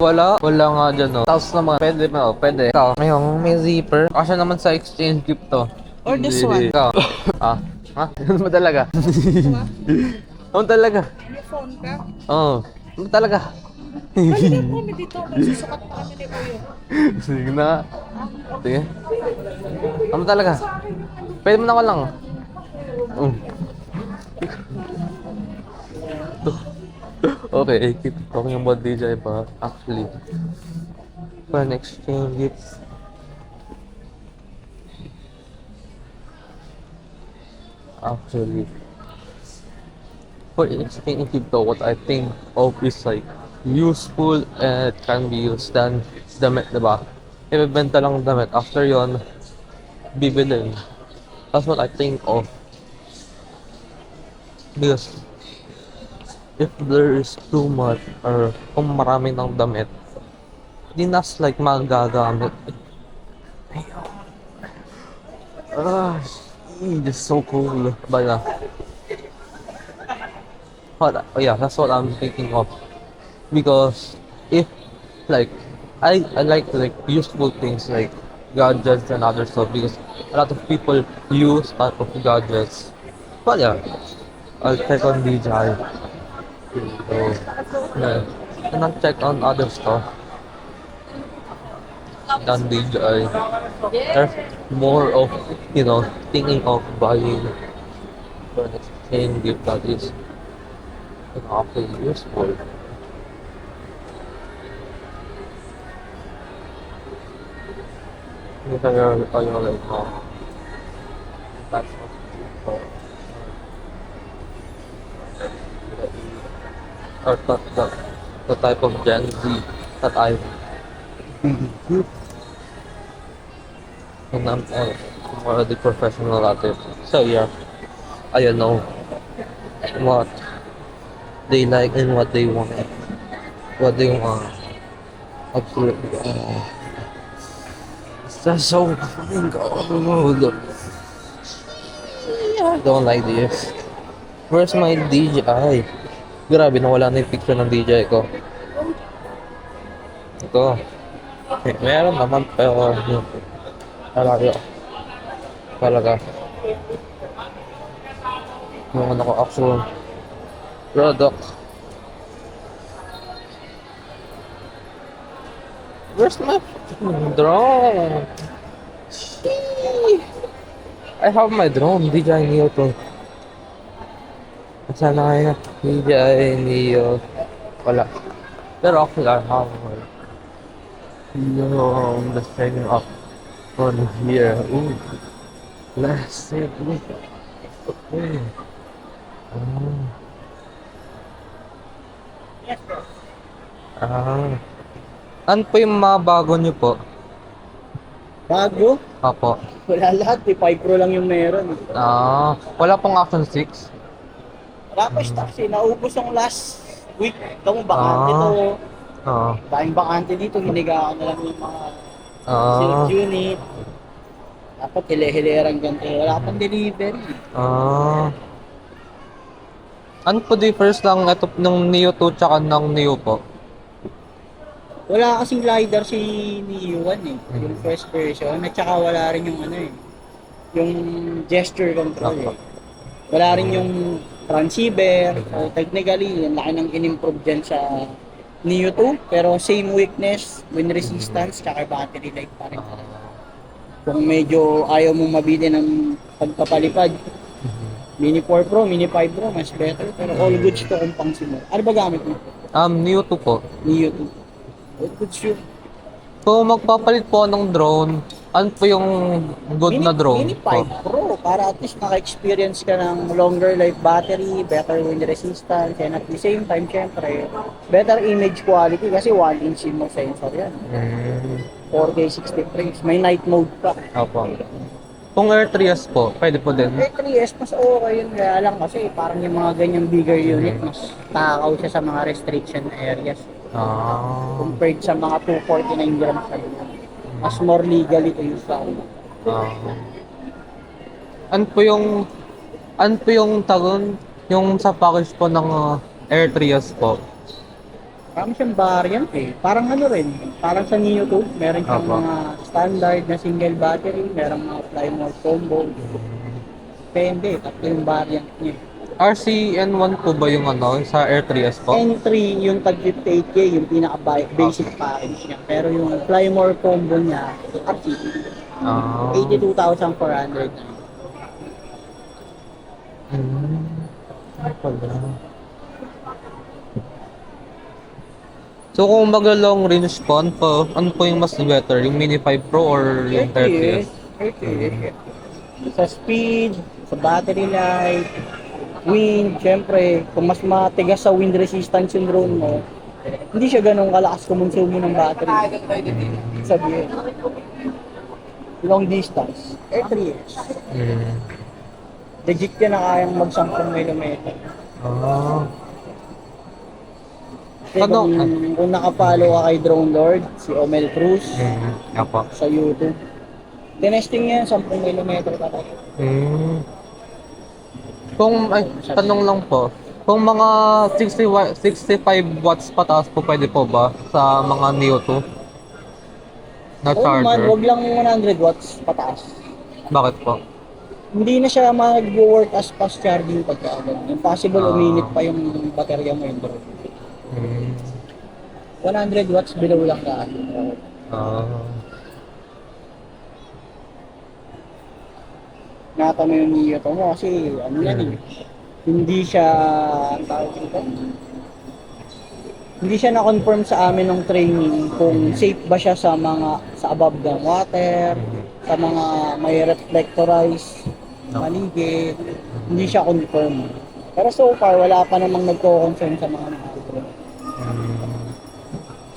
Wala nga dyan, no. Tapos naman, pwede mo, pwede. Ikaw, ngayon, may zipper. Kasya naman sa exchange gift to. Or this one. Ikaw. Ha? Ano ba talaga? Ano talaga? May phone ka? Oo. Ano talaga? Balikan mo kami dito. Magsusukat pa kami ni Kuya. Sige na. Sige. Ano talaga? Pwede mo na ko lang. Okay, keep talking about DJ pa. Actually, for an exchange gifts. Actually, for exchange gift though, what I think of is like useful and it can be used than damit, diba? Ibebenta lang damit. After yon, bibilin. That's what I think of. Because if there is too much or kung marami ng damit, di nas like magagamit. It's so cool. But oh yeah, that's what I'm thinking of. Because if like I like useful things like gadgets and other stuff because a lot of people use type of gadgets. But yeah, I'll check on DJI. So, yeah. And I'll check on other stuff than DJI. There's more of, thinking of buying for an exchange gift that is actually useful. Kayo like, that's what or the type of Gen Z that I really and I'm already professional at it. So yeah, I don't know what they like and what they want. What they want. Absolutely. It's just so fucking cold. I don't like this. Where's my DJI? Grabe, nawala na yung picture ng DJI ko. Ito. Meron naman pero talaga yung ano ko actual product. Where's my drone? I have my drone, DJI Neo to. Sana kaya DJI Neo. Wala. Pero okay lang, have one. Yo, I'm just checking up on here. Ooh, let's see. Okay. Ano po yung mga bago nyo po? Bago? Apo. Wala lahat, 5 Pro lang yung meron. Wala pong Action 6? Wala pa stocks eh, naubos yung last week. Ito mo, bakante to. Daming bakante dito, hinigaan na lang yung mga sales unit. Dapat hile-hilerang ganito, wala pang delivery. Ano po difference lang ito ng Neo 2 tsaka ng Neo po? Wala kasing LiDAR si Neo 1 eh, yung first version. At saka wala rin yung yung gesture control eh. Wala rin yung transceiver. So technically, yung laki ng in-improve dyan sa Neo 2. Pero same weakness, wind resistance, tsaka battery life pa rin. Kung medyo ayaw mong mabili ng pagpapalipad, Mini 4 Pro, Mini 5 Pro, mas better. Pero all goods to kung pang simula. Ano ba gamit mo? Neo 2 po. Neo 2. All goods yun. Kung magpapalit po ng drone, ano po yung good na drone? Mini 5 Pro, para at least maka-experience ka ng longer life battery, better wind resistance, and at the same time, syempre, better image quality kasi 1-inch CMOS sensor yan. 4K 60 frames, may night mode pa. Opo. Kung Air 3S po, pwede po din. Air 3S, mas okay yun, kaya lang kasi parang yung mga ganyang bigger unit, mas takaw siya sa mga restriction areas. Compared sa mga 249 grams na yun. Mas more legally to use lang. Ano po yung tagon, yung sa package po ng Air 3S po? Parang siyang variant eh. Parang ano rin, parang sa Neo 2, meron siyang Apo. mga standard na single battery, meron mga fly mode combo. Depende, tatlo yung variant niya. RCN1 po ba yung ano, sa Air 3S po? N3 yung tag 58K, yung pinaka-basic package niya. Pero yung Flymore combo niya, RCT, Ah. 82,400. Ano pala? So kung mag-long range po, ano po yung mas better? Yung Mini 5 Pro or yung 30S? 30. Sa speed, sa battery life, wind, syempre, kung mas matigas sa wind resistance yung drone mo, hindi siya ganun kalakas kumonsumo ng battery. Sabihin, long distance, Air 3S. Mm. Legit yan na kayang mag 10 km. Ah. Kasi Ano? kung nakapalo ka kay Drone Lord, si Omel Cruz, Apo. sa YouTube, tinesting niya 10 km talaga. Kung, ay, tanong lang po. Kung mga 65 watts pataas po, pwede po ba sa mga Neo 2 na Oo naman, charger? wag lang 100 watts pataas. Bakit po? Hindi na siya mag-work as fast charging pagka ganun. Impossible Ah. uminit pa yung baterya mo yung drone. 100 watts below lang ka. Ah. Nata mo yung Neo to mo kasi ano yan eh. Hindi siya, ang tawag dito? Hindi siya na-confirm sa amin ng training kung safe ba siya sa above the water, sa mga may reflectorized paligid. Hindi siya confirm. Pero so far, wala pa namang nagko-concern sa mga drone.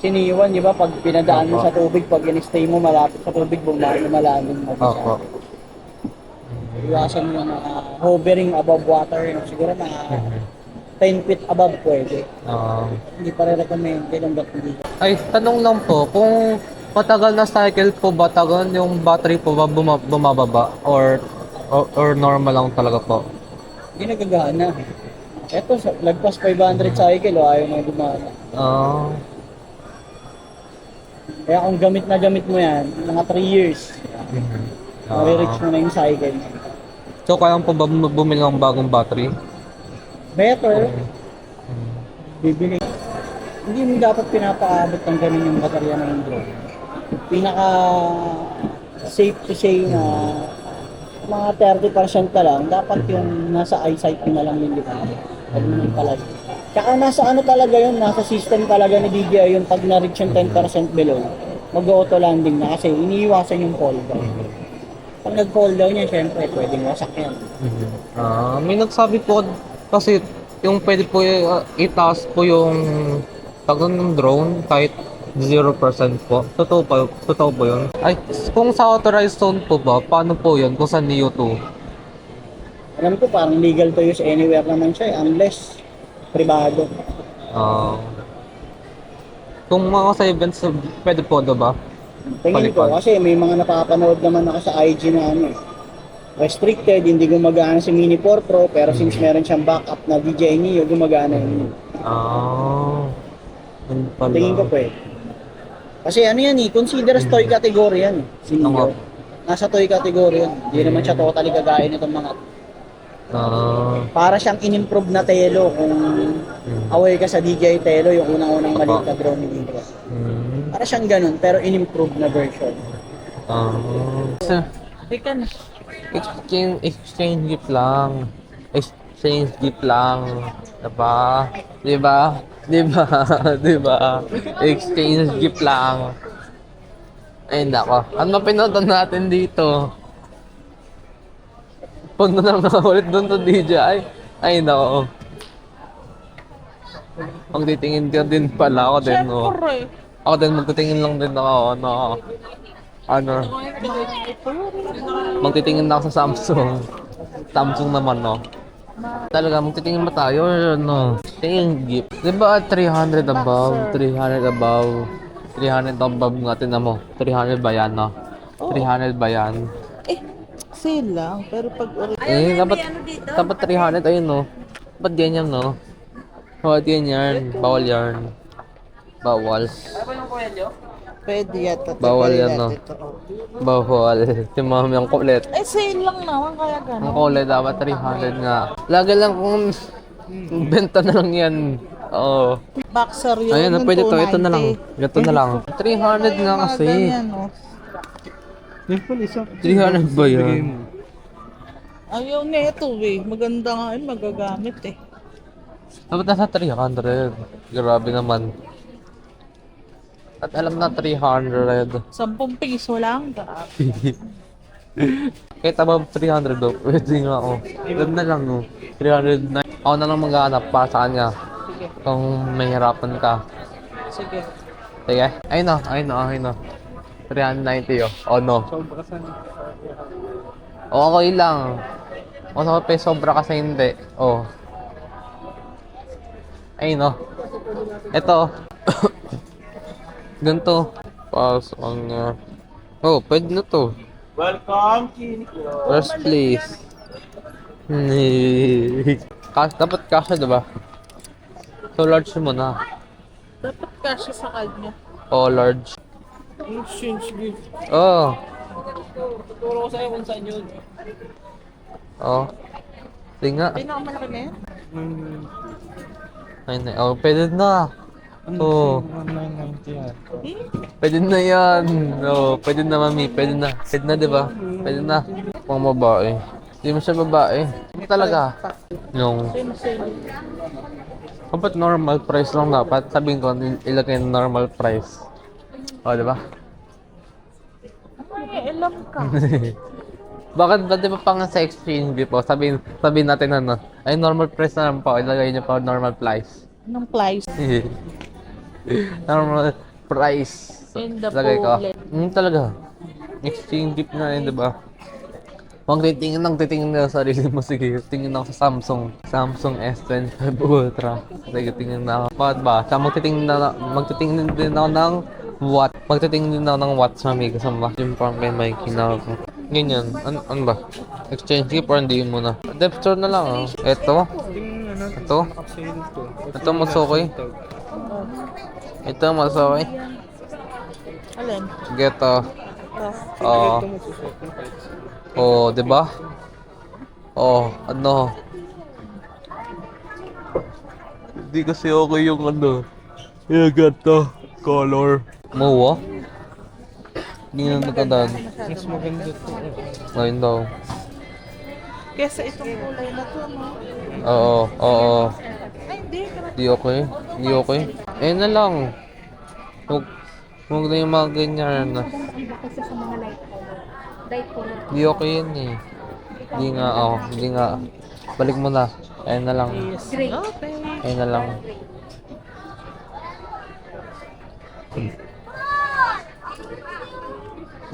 Siniwan, di ba, pag pinadaan mo sa tubig, pag in-stay mo malapit sa tubig, malalim mo siya. Opo. Iwasan mo yung hovering above water, siguro mga 10 feet above pwede. Ah. Hindi pa rin recommend, hanggat hindi. Ay, tanong lang po, kung matagal na cycle po ba, tagal yung battery po ba bumababa or normal lang talaga po? Hindi nagagana. Eto, lagpas 500 cycle, ayaw mo gumana. Ah. Kaya kung gamit na gamit mo yan, mga 3 years, reach mo na yung cycle. So, kaya po ba bumili ng bagong battery? Better, bibili. Hindi mo dapat pinapaabot ng ganun yung baterya ng drone. Pinaka safe to say na mga 30% ka lang, dapat yung nasa eyesight mo na lang yung lipan. Huwag mo nang palagi. Tsaka nasa ano talaga yun, nasa system talaga ni DJI yung pag na-reach yung 10% below, mag-auto landing na kasi iniiwasan yung fall down. Pag nag-fall down yan, syempre pwedeng wasak yan. Ah, may nagsabi po kasi yung pwede po itaas po yung tagon ng drone kahit 0% po. Totoo po yun. Ay, kung sa authorized zone po ba, paano po yun kung sa Neo 2? Alam ko parang legal to use anywhere naman siya unless privado. Ah, kung mga sa events, pwede po ba? Tingin ko Palipad. kasi may mga napapanood naman ako sa IG na ano eh. Restricted, hindi gumagana si Mini 4 Pro pero since meron siyang backup na DJI Neo, gumagana yun. Ah, yun pala. Tingin ko pwede. Kasi ano yan eh, consider as toy category yan eh, si Neo. Tama. Nasa toy category yan. Hindi naman siya totally kagaya nitong mga Ah, para siyang in-improve na Telo kung aware ka sa DJI Telo, yung unang-unang maliit na drone ni Neo. Para siyang ganun, pero in-improve na version. Exchange gift lang. Exchange gift lang. Diba? Diba? Diba? Diba? Exchange gift lang. Ay, nako. Ano pinuntan natin dito? Punta na ulit doon to DJI. Ay, nako. Magtitingin ka din pala ako din, no? Ako din, magtitingin lang din ako, ano, magtitingin na ako sa Samsung. Samsung naman, no? Talaga, magtitingin ba tayo or no? Tingin gift. Di ba 300 above? 300 above? 300 above nga, tinan mo. 300 ba yan, no? 300 ba yan? Sale lang, pero pag Dapat 300, ayun, no? Ba't ganyan, no? Ba't ganyan? Bawal yarn. Bawal. Pwede yata. Bawal yan, no? Bawal. Si mami ang kulit. Eh, sale lang naman, kaya Ang gano'n. kulit dapat 300 nga. Lagi lang kung benta na lang yan. Oo. Boxer yun. Ayun, yung pwede to. Ito na 290. lang. Ito na lang. 300 nga kasi. Ganyan, oh. 300 ba yan? Ayaw na ito eh. Maganda nga yun, magagamit eh. Dapat nasa 300. Grabe naman. At alam na 300. 10 piso lang, grabe. Kahit above 300 daw, pwede nga ako. Wag na lang, no? 309. Ako na lang maghahanap para sa kanya. Sige, Kung mahirapan ka. sige. Sige. Ayun na, ayun na, ayun na. 390 oh. Oh no. Okay lang. O sa pa sobra kasi hindi. Oh. Ayun no. Ito. Ganito. Pass on oh, pwede na to. Welcome, Kiniko. First place. Dapat kasha, diba? So large mo na. Dapat kasya sa kanya. Oh, large. Exchange gift. Oh. Tuturo ko sa'yo kung saan yun. Oh. Tinga. Pinakamalaki na yan? Ayun na. Oh, pwede na. Oh. 190 yan. Pwede na yan. Oh, pwede na, mami. Pwede na. Pwede na, diba? Pwede na. Pang babae. Hindi mo siya babae. Hindi talaga. Yung dapat normal price lang dapat. Sabihin ko, ilagay ng normal price. O, diba? Ay, alam ka. Bakit ba, di ba pang sa exchange po? Sabihin natin ano, ay normal price na lang po. Ilagay niyo pa normal price. Anong price? Normal price. In the Lagay ko. bullet. Talaga. Exchange gift na yun, diba? Huwag titingin na sa sarili mo. Sige, tingin ako sa Samsung. Samsung S25 Ultra. Sige, tingin na ako. Bakit ba? Sa magtitingin din ako ng watt. Magtitingin din ako ng watts, mami. Kasama. Yung parang may kinaka ko. Ganyan. Ano ba? Exchange gift or hindi muna? Depth store na lang, oh. Ito. Ito. Ito mas okay. Ito mas okay. Alin? Geto. Ito. Oo. Oh, 'di ba? Oh, ano? Hindi kasi okay yung ano. Yung ganito. Color. Mo, hindi na magandaan. Mas maganda to. Ngayon daw. Kesa itong kulay na to, no? Oo, oo. Ay, hindi. Di okay. Di okay. Eh na lang. Huwag na yung mga ganyan. Kasi sa mga light color. Di okay yan eh. Hindi nga, oh. Hindi nga. Balik mo na. Ayun na lang. Gray. Okay. Ayun na lang.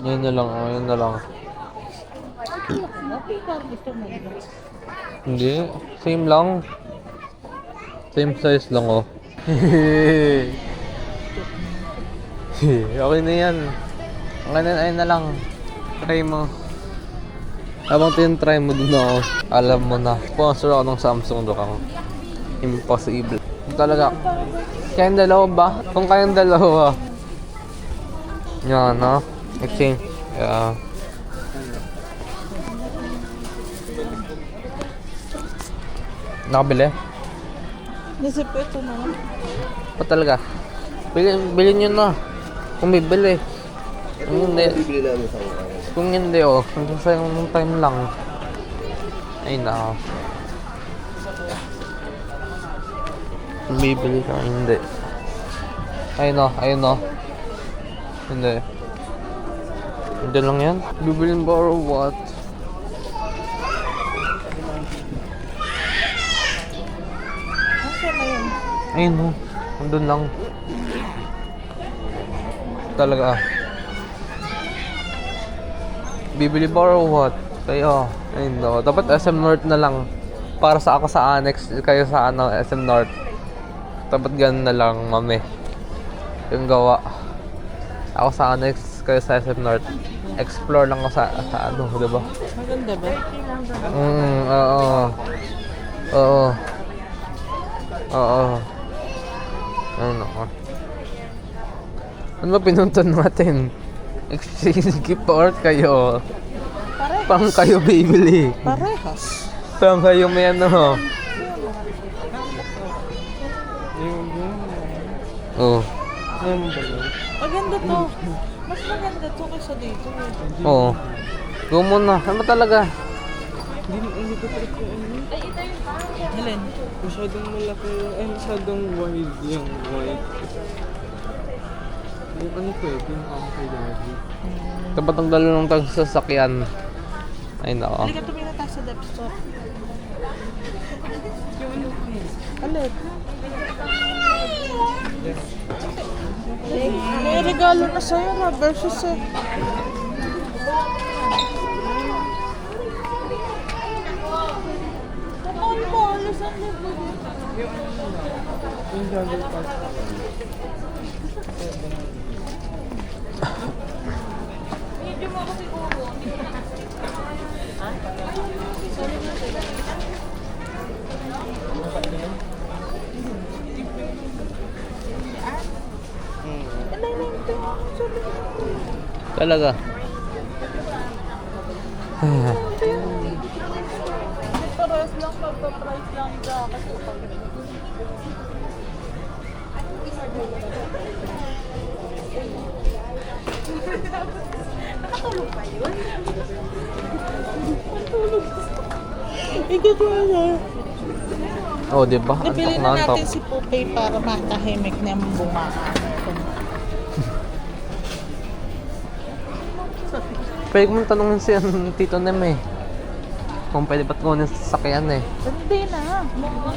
Ayun na lang. Ayun na lang. Okay, parang gusto mo. Hindi. Same lang. Same size lang, oh. Okay na yan. Okay na, ayun na lang. Try mo. Habang tinitry mo dun ako, alam mo na. Sponsor ako ng Samsung Dokang. Impossible. Talaga. Kayang dalawa ba? Kung kayang dalawa. Yan, no? Exchange. Yeah. Nakabili? Nasip ko ito na. Pa talaga? Bilhin nyo na. Kung bibili. Kung hindi. Kung hindi, oh. Kung sayang ng time lang. Ay na. Kung bibili ka, hindi. Ayun no, ayun no. Hindi. Hindi lang yan. Bibilin ba or what? Nasaan na yun? Ayun no. Nandun lang. Talaga. Bibili ba or what? Kayo. Ayun no. Dapat SM North na lang. Para sa ako sa Annex, kayo sa ano, SM North. Dapat ganun na lang, mami. Yung gawa. Ako sa Annex, kayo sa SM North. Explore lang ako sa ano, di ba? Maganda ba? Oo. Oo. Oo. Ayun ako. Ano ba pinuntan natin? Exchange gift or kayo? Parehas. Pang kayo bibili. Parehas. Pang kayo may ano. Oh. Maganda to. Mas maganda to kaysa dito. Oo. Go muna. Ano ba talaga? Alin? Masyadong malaki, masyadong wide yung white. Yung ano ko yung kay daddy. Dapat ang dalo ng sasakyan. Ay nako. Halika tumira tayo sa depth store. Alin? May regalo na sa'yo, rubber shoes eh. Mahal mo, alisan mo. Yung jogger pass. Talaga. Pares lang, magpa-price lang ka. Kasi nakatulog pa yun? Natulog. Ikaw na. Oh, di ba? Nabili Antok na antok. natin si Pupay para matahimik na yung bunga. Pwede ko mong tanongin si Tito Nem eh. Kung pwede ba't kunin sa sasakyan eh. Hindi na.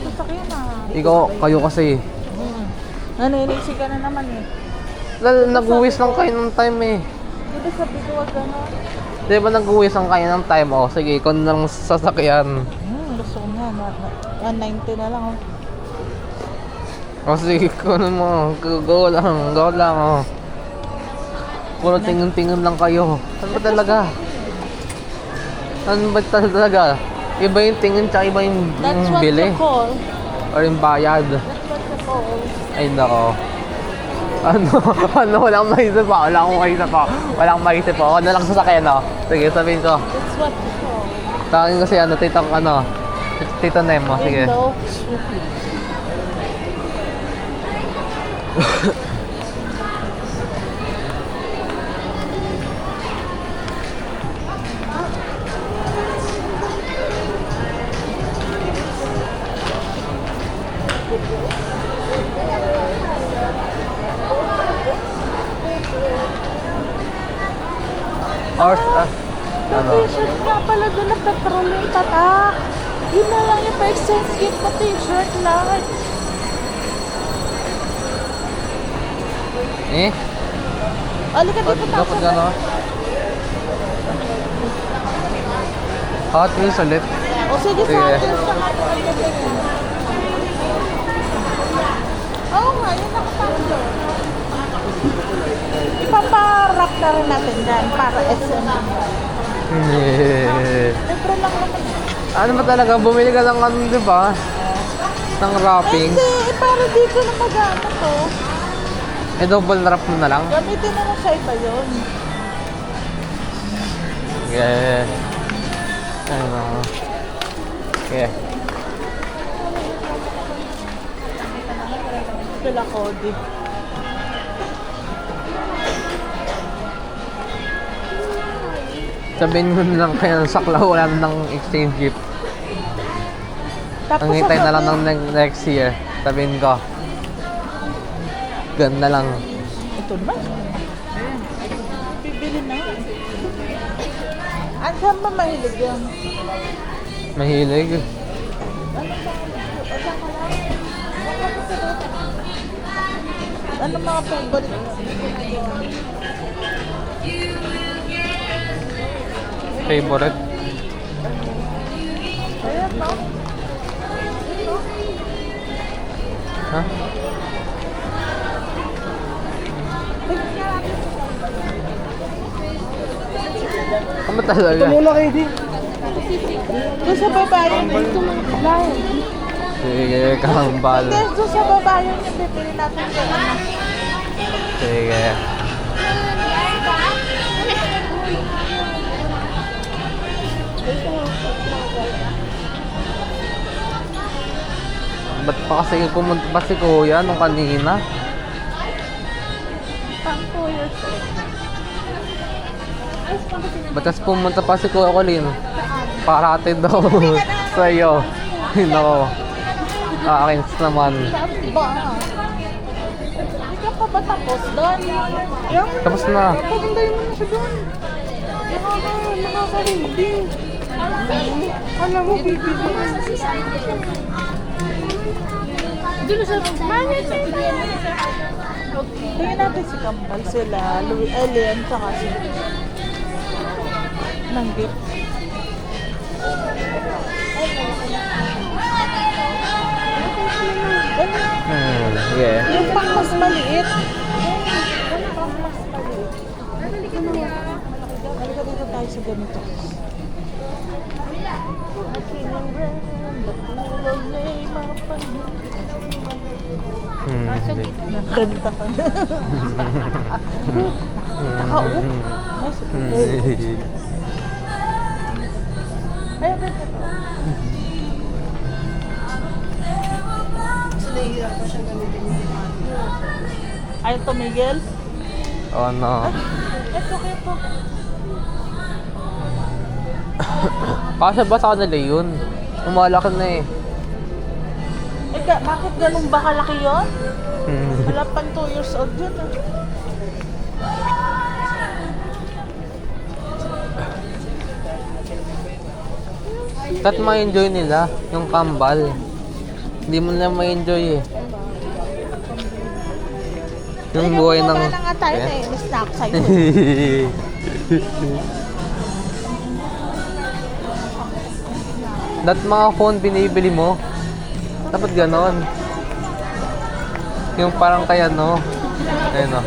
Sasakyan na. Ikaw, kayo kasi. Naninisi ka na naman eh. Nag-uwis lang kayo ng time eh. Di ba sabi ko wag gano'n? Di ba nag-uwis lang kayo ng time? Oh, sige, ikaw na lang sa sasakyan. Gusto ko nga. 190 na lang oh. Oh, sige, kunin mo. Go lang, oh. Puro tingin-tingin lang kayo. Ano ba talaga? Ano ba talaga? Iba yung tingin tsaka iba yung That's what bili. you call. Or yung bayad. That's what you call. Ay, nako. Ano, walang maisip pa. Walang maisip pa. Ano lang sasakyan, no? Sige, sabihin ko. That's what you call. Tawagin ko si Tito Nemo. Sige. Window shopping. Or, ano? T-shirt nga pala doon ng petrol yung tatak. Yun na lang yung pa-exchange gift mo t-shirt lang. Eh? Halika dito Dapat tayo. ano? Hot Wheels ulit. O sige, Sige. sa atin sa atin. Oo nga, yun nakapagdo. Ipaparap na rin natin dyan para SM. Libre lang naman. Ano ba talaga? Bumili ka ng ano, di ba? Ng wrapping. Hindi, para dito na mag-ano to. Eh, double wrap mo na lang. Gamitin na lang sa iba yun. Yeah. Ano? Okay. Sila Cody. Sabihin mo na lang kaya sa saklaw, wala na ng exchange gift. Tapos Ang hintay na lang sasabihin- ng next year. Sabihin ko. Ganda lang. Ito naman. Bibili na nga. Saan ba mahilig yan? Mahilig. Ano mga favorite? Favorite. Ayan, no? Ha? Ano ba talaga? Mula kayo di. Doon sa babae dito mga babae. Sige, kambal. Doon sa babae yung bibili natin sa ano. Sige. Ba't pa kasi pumunta pa si Kuya nung kanina? Pang 2 years old. Ba't kasi pumunta pa si Kuya Colin? Para atin daw sa'yo. No. Akin naman. Ba? Hindi ka pa ba tapos doon? Yung, Tapos na. papuntayin mo na siya doon. Nakaka-hindi. Alam mo, bibigyan. Dito sa manage. Tingnan natin si Kambal sila, Elian, tsaka si Nanggit. Yeah. Yung pang mas maliit. Yung pang mas maliit. Halika dito tayo sa ganito. Sige. Ganda ka na. Nakao. Ayun, ayaw tumigil? Oh no. Ito. Kasi ba sa kanila yun? Umalaki na eh. Bakit ganun ba kalaki yun? Wala pang 2 years old yun. Kat ma-enjoy nila yung kambal. Hindi mo nila ma-enjoy eh. Yung buhay ng... Wala nga tayo na eh. Snack sa'yo. Mga phone binibili mo. Dapat ganon. Yung parang kaya no. Ayun o.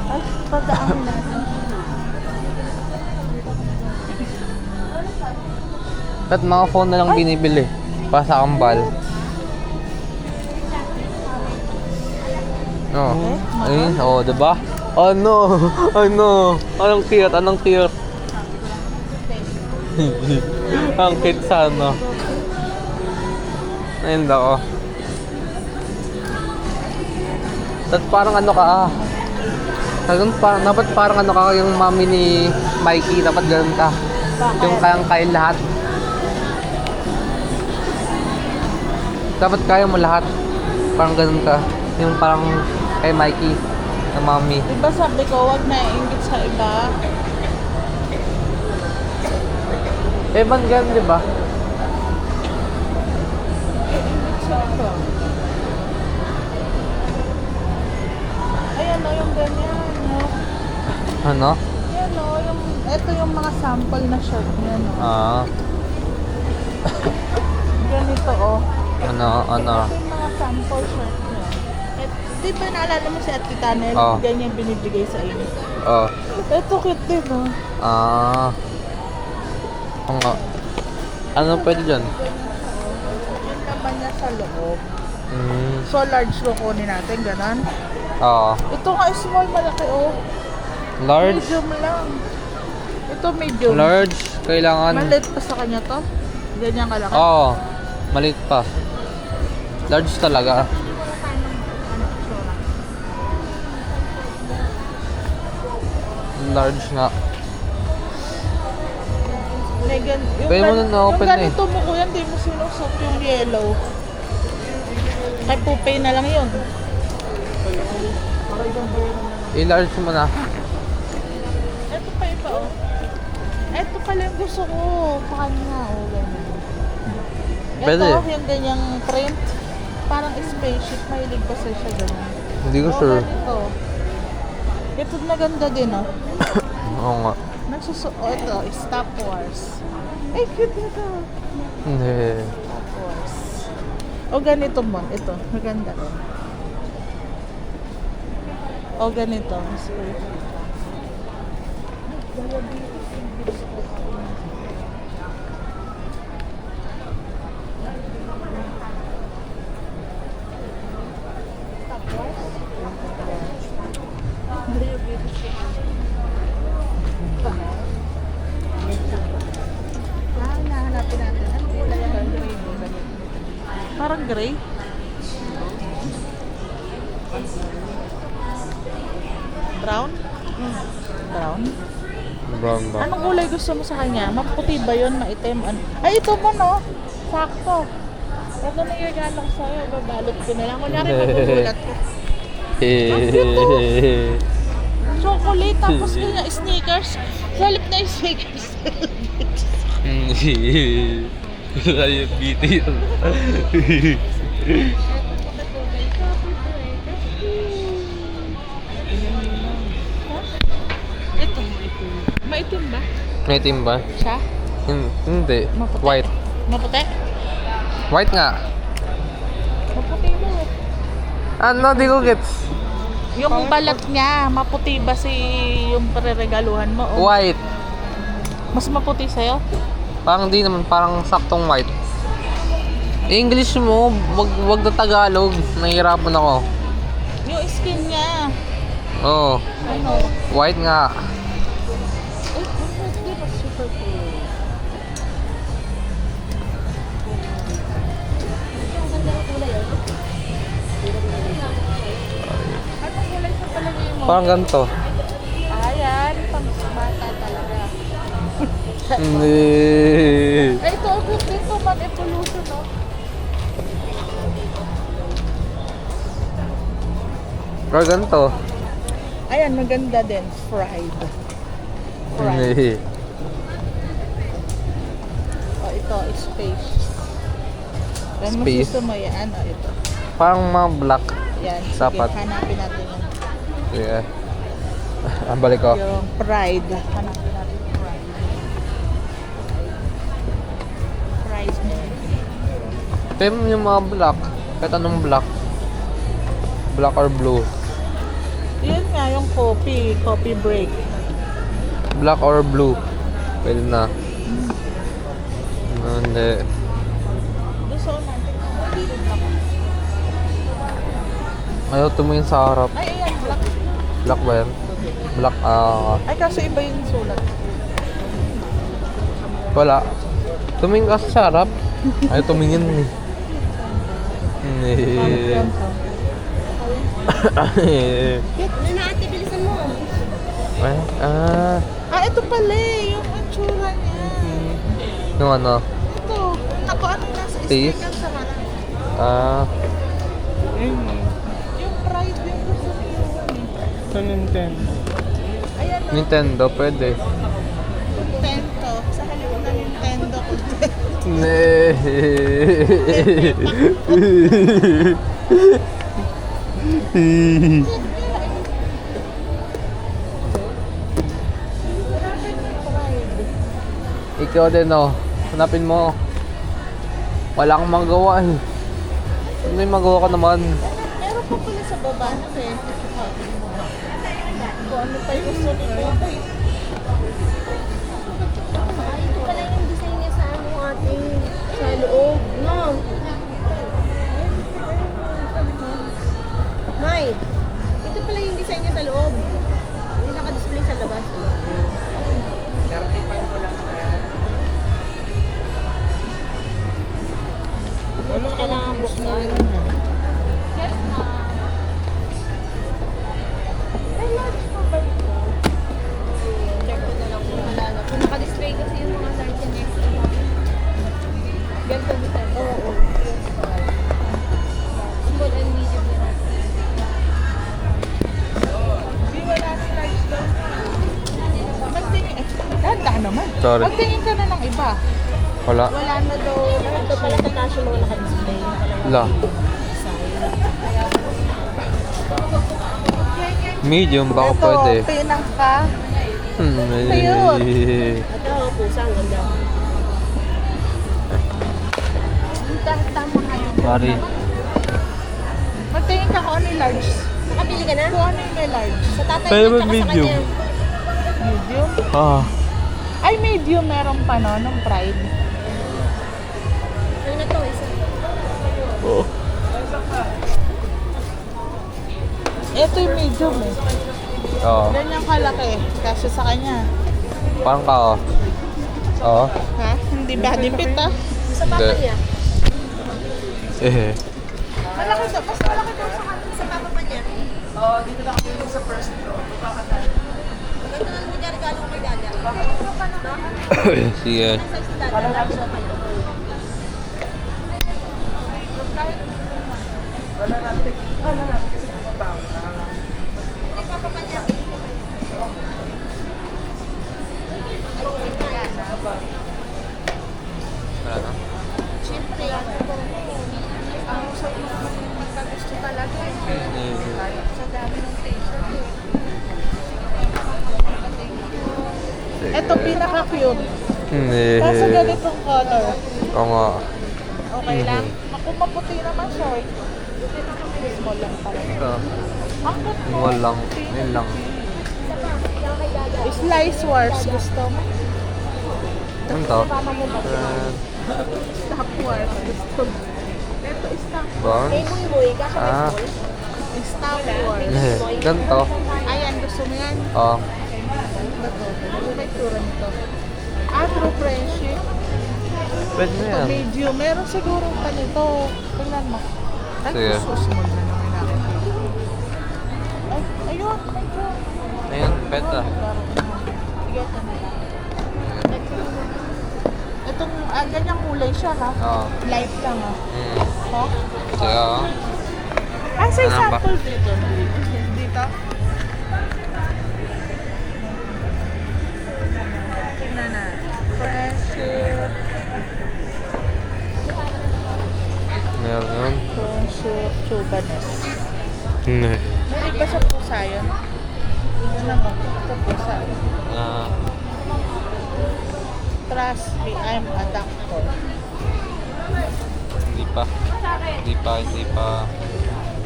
Ay, padaan na. At mga phone na lang binibili. Para sa kambal. Oh. Ayun, oh, diba? Ano? Anong cute? Ang cute sa ano. Ayun daw. Parang ano ka dapat parang ano ka yung mami ni Mikey. Dapat ganun ka. Yung kayang-kaya lahat. Dapat kaya mo lahat. Parang ganun ka. Yung parang kay Mikey na mami. Diba sabi ko, wag na iingit sa iba. Evan ganun, di ba? Ayan o, yung ganyan. No? Ano? Ayan o, ito yung mga sample na shirt niya. No? Ganito o. Ano? Ito yung mga sample shirt niya. Di ba naalala mo si Ate Tanel? Oo. Ganyan binibigay sa inyo. Oh. Ito cute din o. Oo nga. Ano pwede dyan? Yung laman niya sa loob. Mm. So large kukunin natin, ganon. Oo. Ito nga small, malaki o. Large? Medium lang. Ito medium. Large? Kailangan? Maliit pa sa kanya to? Ganyan kalaki? Oo. Maliit pa. Large talaga. Large nga. Pwede mo na na-open yung eh. ganito mo kuya, hindi mo sinusot yung yellow. Kay Pupay na lang yun. I-large mo na. Ito pa iba oh. Ito pala yung gusto ko. Pa kanya oh. Ganyan. Pwede. Ito yung ganyang print. Parang spaceship. Mahilig ba sa siya ganyan? Hindi ko sure. Ganito. Ito na ganda din oh. Oo nga. Ito, Stop Wars. Ay, cute nito. Hindi. Stop Wars. O ganito mo, ito, maganda rin. O ganito, mas perfect. Nahanapin natin. Ano kulay yan? Parang gray. Brown? Brown? Brown ba? Anong kulay gusto mo sa kanya? Maputi ba yun? Maitim? Ano? Ay, ito mo no? Sakto. Ito na yung regalo ko sa'yo. Babalot ko na lang. Kunyari magugulat ko. Chocolate, tapos kanya sneakers. Salip na yung sneakers. Ayun, BT yun. Ito. Maitim ba? May team ba? Siya? Hindi. Maputi. White. Maputi? White nga. Maputi mo eh. Ano, di ko gets. Yung balat niya, maputi ba si yung pareregaluhan mo? O White. mas maputi sa'yo? Parang di naman, parang saktong white. English mo, wag na Tagalog. Nahihirapan ako. Yung skin niya. Oo. Ano? White nga. Eh, di ba super cool? Anong kulay sa palagay mo? Parang ganito. Ayan, pang bata talaga. Hindi. Eh, ito, dito man evolution, no? Parang ganito. Ayan, maganda din. Fried. Fried. Hindi. O, ito, space. Kaya mas Space. gusto mo yan, o, ito. Parang mga black. Yan, sige, Sapat. hanapin natin yung, Yeah. Balik ko. yung pride. Hanapin natin yung pride. Pride mo. Pem yung mga black. Kahit anong black. Black or blue. Yun nga, yung coffee break. Black or blue. Pwede na. Hindi. Gusto natin yung coffee black. Ayaw tumingin sa harap. Ay, ayan, black. Black ba yan? Black, Ay, kaso iba yung sulat. wala. Tumingin ka sa harap. Ayaw tumingin eh. Hindi. Ano na ate, bilisan mo. Ay, Ito pala eh, yung itsura niya. Yung ano? Ito, ako ano nasa Taste? sticker sa harap. Yung pride yung gusto niyo. Sa Nintendo. Ayan o, Nintendo, pwede. Nintendo. Sa halip na Nintendo ko. Ikaw din oh. Hanapin mo. Wala kang magawa eh. May magawa ka naman. Meron pa pala sa baba na eh. Kung ano pa yung gusto niyo. Ito pala yung design niya sa ano ating sa loob. No. May. Ito pala yung design niya sa loob. Hindi naka-display sa labas. Ano kailangan buksan? Yes, ma'am. Ay, large pa ba ito? Check ko na lang kung wala na. Kung naka-display kasi yung mga large and extra. Ganito design. Oo. Small and medium na lang. Hindi, wala na large daw. Magtingin. Ganda naman. Sorry. Magtingin ka na ng iba. Wala. Wala na daw. Ito pala sa cash yung mga naka-display. Wala. Medium, baka Ito, pwede. pinang ka. Ito ang pusa. Ang ganda. Tama nga yun. Sorry. Magtingin ka kung ano yung large. Nakabili ka na? Kung ano yung may large. Sa tatay Pwede ko ba tsaka sa medium? kanya. Medium? Ah. Ay, medium meron pa no, nung Pride. Ano na to? Isa. Ito yung medium eh. Oo. Ganyan kalaki. Kasi sa kanya. Parang ka, oh. Oo. Ha? Hindi body fit ah. Sa papa Hindi. niya. Eh. Malaki daw. Mas malaki daw sa kanya. Sa papa pa niya. Ganda na lang regalo ko kay Dada. Sige. Ang size ni Dada. Wala na? Siyempre, ang sa magkagusto talaga. Sa dami ng t-shirt. Ito pinaka-cute. Hindi. Kaso ganitong color. Oo nga. Okay lang. Ako maputi naman siya. Eh. Small lang pala. Ito. Ang cute mo. Walang. Yun lang. Slice Wars. Gusto mo? Ano to? Stop Wars. Gusto mo? Ito, Stop Bones? Hey, Buy, kaso Ah. Star Wars. Ganito. Ayan, gusto mo yan? Oo. Ano to? Ano may tura nito? True Friendship. Pwede na yan. Medium. Meron siguro pa nito. Tingnan mo. Ay, Sige. small na naman nakikita. Ay, ayun. Ayun. Ayun, pwede na. Sige, ito na. Itong, ganyang kulay siya ha. Oo. Light lang ha. Mm. Ha? Sige, oo. Sa Ano ba? sample dito. Dito. Tingnan na. Friendship. Meron yun. Friendship. Chubanes. Hindi. May iba sa pusa yun. Tingnan mo. Sa pusa. Ah. Trust me, I'm a doctor. Hindi pa. Hindi pa, hindi pa.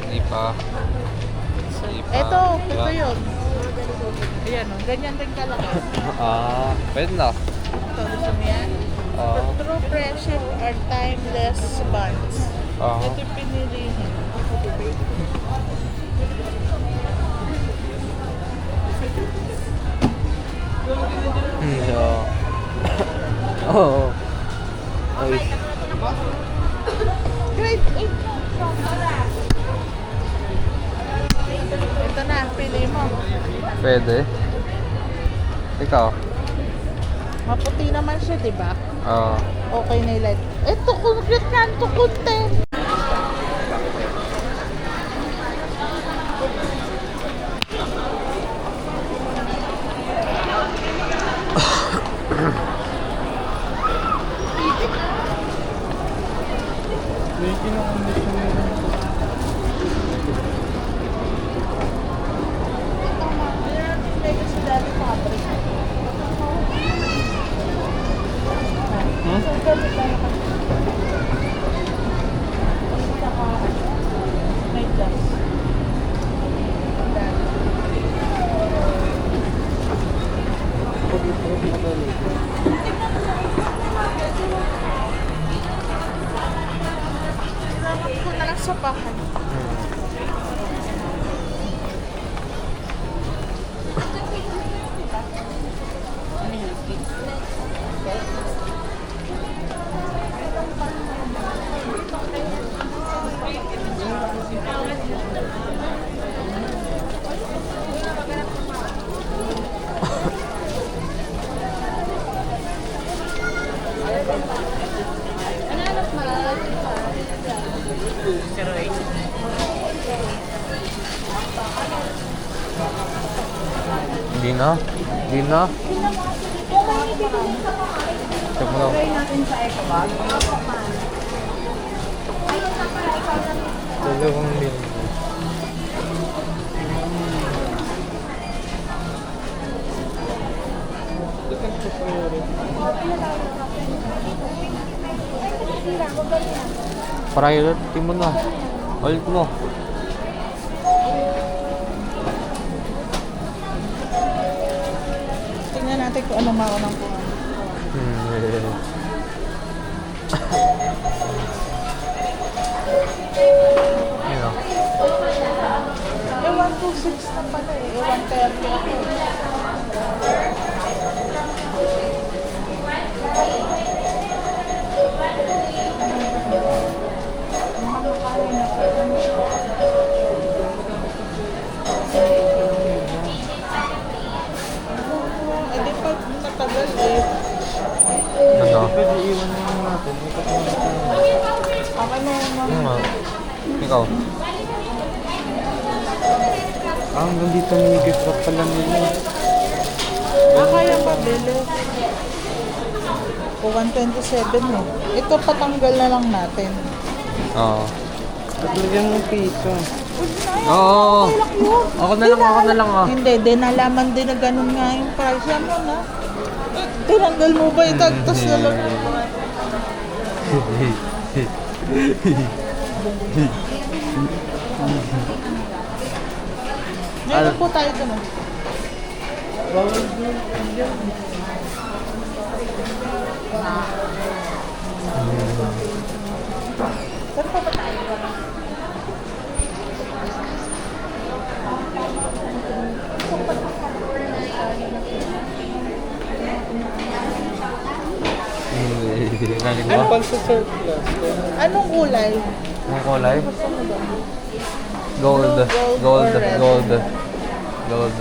Hindi pa. Hindi pa. Ito Yan. yun. Ayan o, ganyan din kalaki. Ah, pwede na. Ito, gusto mo yan? Oo. True friendship are timeless bonds. Oo. Ito yung pinilihin. Oo. Oo. Ay. Grade 8. Ito na, pili mo. Pwede. Ikaw? Maputi naman siya, di ba? Oo. Okay na ilan. Ito, concrete na. Ito, kunti. May kinakondisyon na rin. Ko na lang sa bahay. Hindi na. Hindi na. Check mo lang. Dalawang linggo. Priority mo na. Hold mo. Tingnan natin kung ano mako ng buwan. Ayun o. Eh, 1, 2, 6. 106 na pala eh. 130 ako. Eh di pag matagal eh. Ano? Pwede iwan na lang natin. Ikot mo natin. Okay na yun, ma'am. Ikaw? Hanggang dito minigit pa pala nila. Kaya pa, Bele. O 127 eh. Ito patanggal na lang natin. Oo. Tatlagyan ng piso. Oo. Ako na lang ah. Hindi, din nalaman din na ganun nga yung price. Yan mo na. Tinanggal mo ba ito? Tapos na lang. Ngayon po tayo dun. Saan pa ba tayo? Galing Ano mo? pang sa surplus? Anong kulay? Ang kulay? Gusto mo ba? Gold. Blue, Gold. gold, or red? Gold. Gold.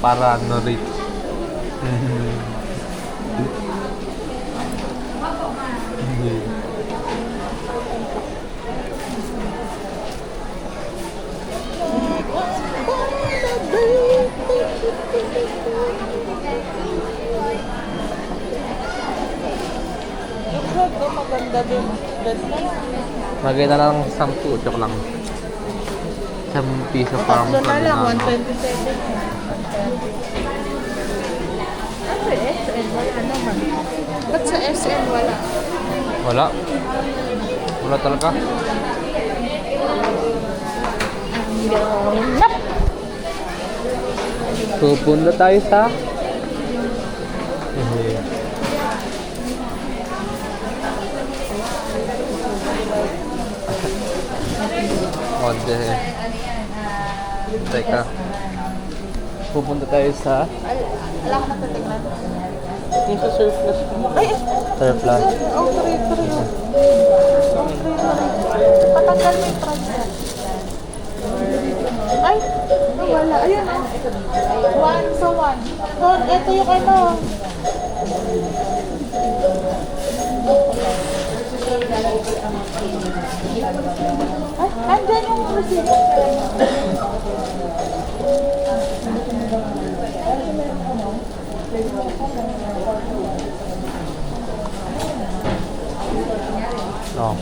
Para ano rich. Yung red ko maganda din. Red na lang. Maganda lang 10, joke lang. 10 piso parang Tatlo na lang, ano. 127. Ano eh, SN? Wala naman. Ba't sa SN wala? Wala. Wala talaga. Nap! Pupunta tayo sa... Ode. Teka. Pupunta tayo sa Alam ko na titignan. Yung sa surplus mo. Ay! surplus. Oh, three. Patanggal mo yung price. Ay! Wala. Ayun. 1 sa 1. Oh, ito yung ano. Ay, andyan yung receipt. Oh.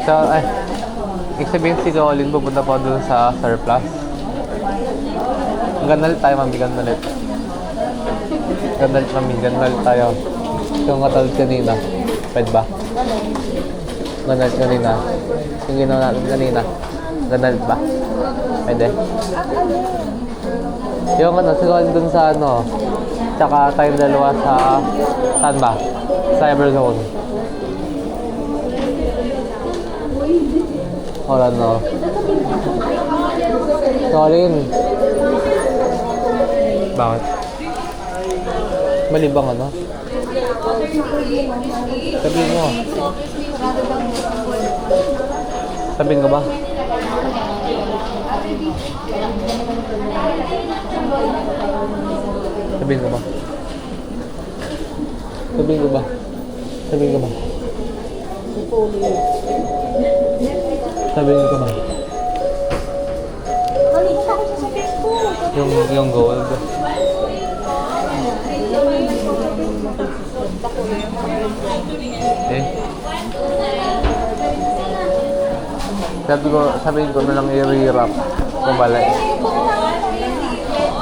So, ay, ibig sabihin si Colin pupunta pa doon sa surplus. Ganalit tayo, mami, ganalit. Ganalit, mami, ganalit tayo. Yung katulad kanina. Pwede ba? Ganalit kanina. Yung ginawa natin kanina. Ganalit ba? Pwede? Yung ano, si Colin doon sa ano. Tsaka tayong dalawa sa, saan ba? Cyberzone. Or ano? Colin. Bakit? Mali bang ano? Sabihin mo. Sabihin ko ba? Sabihin ko ba? Sabihin ko ba? Sabihin ko ba? Sabihin ko ba? Nakalimutan ko sasabihin ko. Yung gold. Eh? Sabihin ko na lang i-re-wrap kung bala eh.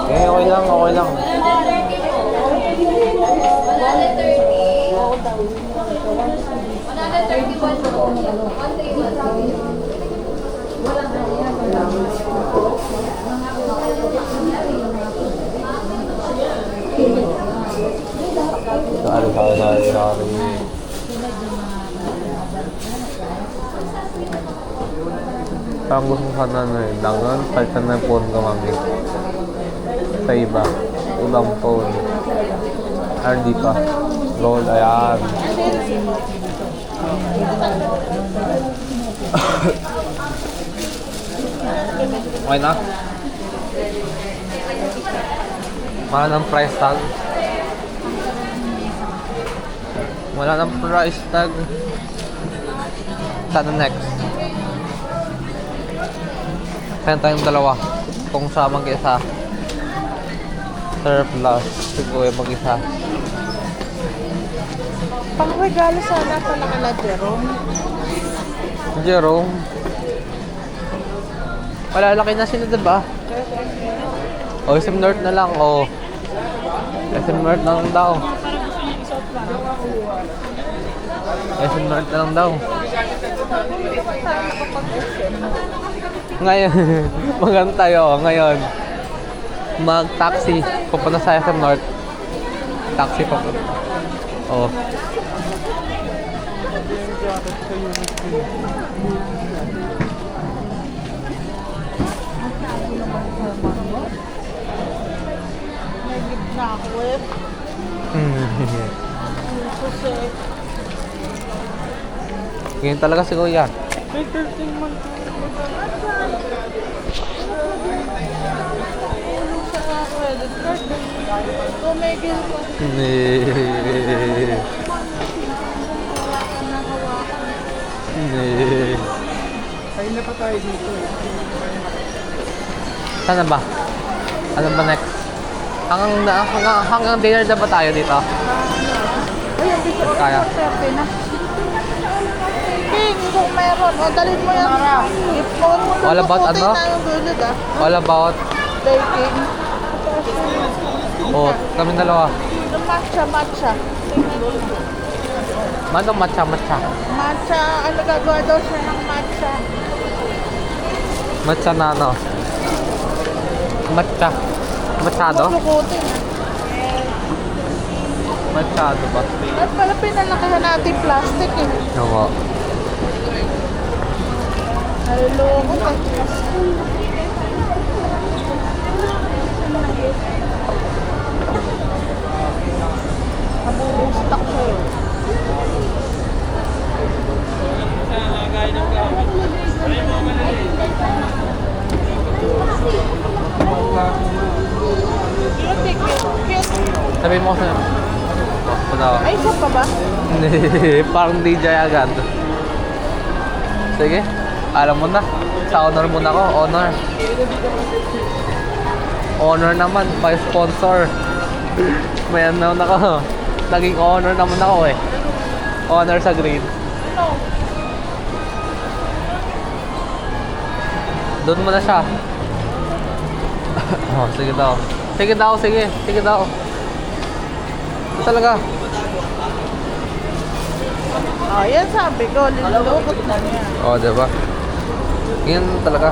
Okay lang, okay lang. Sorry. Parang gusto ko sana na eh. Langan, palitan na yung phone ko, mami. Sa iba. Ibang phone. Or di pa. Roll, ayan. Okay na? Wala ng price tag. Wala ng price tag. Sana next. Kaya tayong dalawa. Kung siya mag-isa. Surplus. Siguro mag-isa. Pang-regalo sana pala kala Jerome. Jerome. Malalaki na sila, diba? O, SM North na lang, o. SM North na lang daw. SM North na lang daw. Ngayon, maganda tayo, ngayon. Mag-taxi, pupunta sa SM North. Taxi pa po. Oo. May gitna ako eh. Kasi, Ganyan talaga si Kuya. May 13 months. sa credit card, tumigil ko. Ayun na pa tayo dito eh. Sana ba? Ano ba next? Hanggang dinner na ba tayo dito? Ay, hindi ko Kaya. pwede na. King, kung meron, o dalhin mo yan. Ipon mo All about puti ano? na yung gulid ah. All about, Baking. oh, kami dalawa. Yung matcha. Manong matcha? Matcha, ano gagawa daw siya ng matcha? Matcha na ano? Matcha. Machado? Sukutin. Machado ba? At pala pinalakihan natin plastic eh. Oo. Nalulungkot eh. Nabuustak sa'yo. Cute. Sabihin mo kasi. Oh, Ay, isa pa ba? parang DJ agad. Sige. Alam mo na. Sa honor muna ako. Honor. Honor naman. By sponsor. May ano na ako. Naging honor naman ako eh. Honor sa grade. No. Doon mo na siya. Oh, sige daw. Sige daw. Talaga. Oh, yan sabi ko. Nilulungkot na niya. Oh, diba? Yan talaga.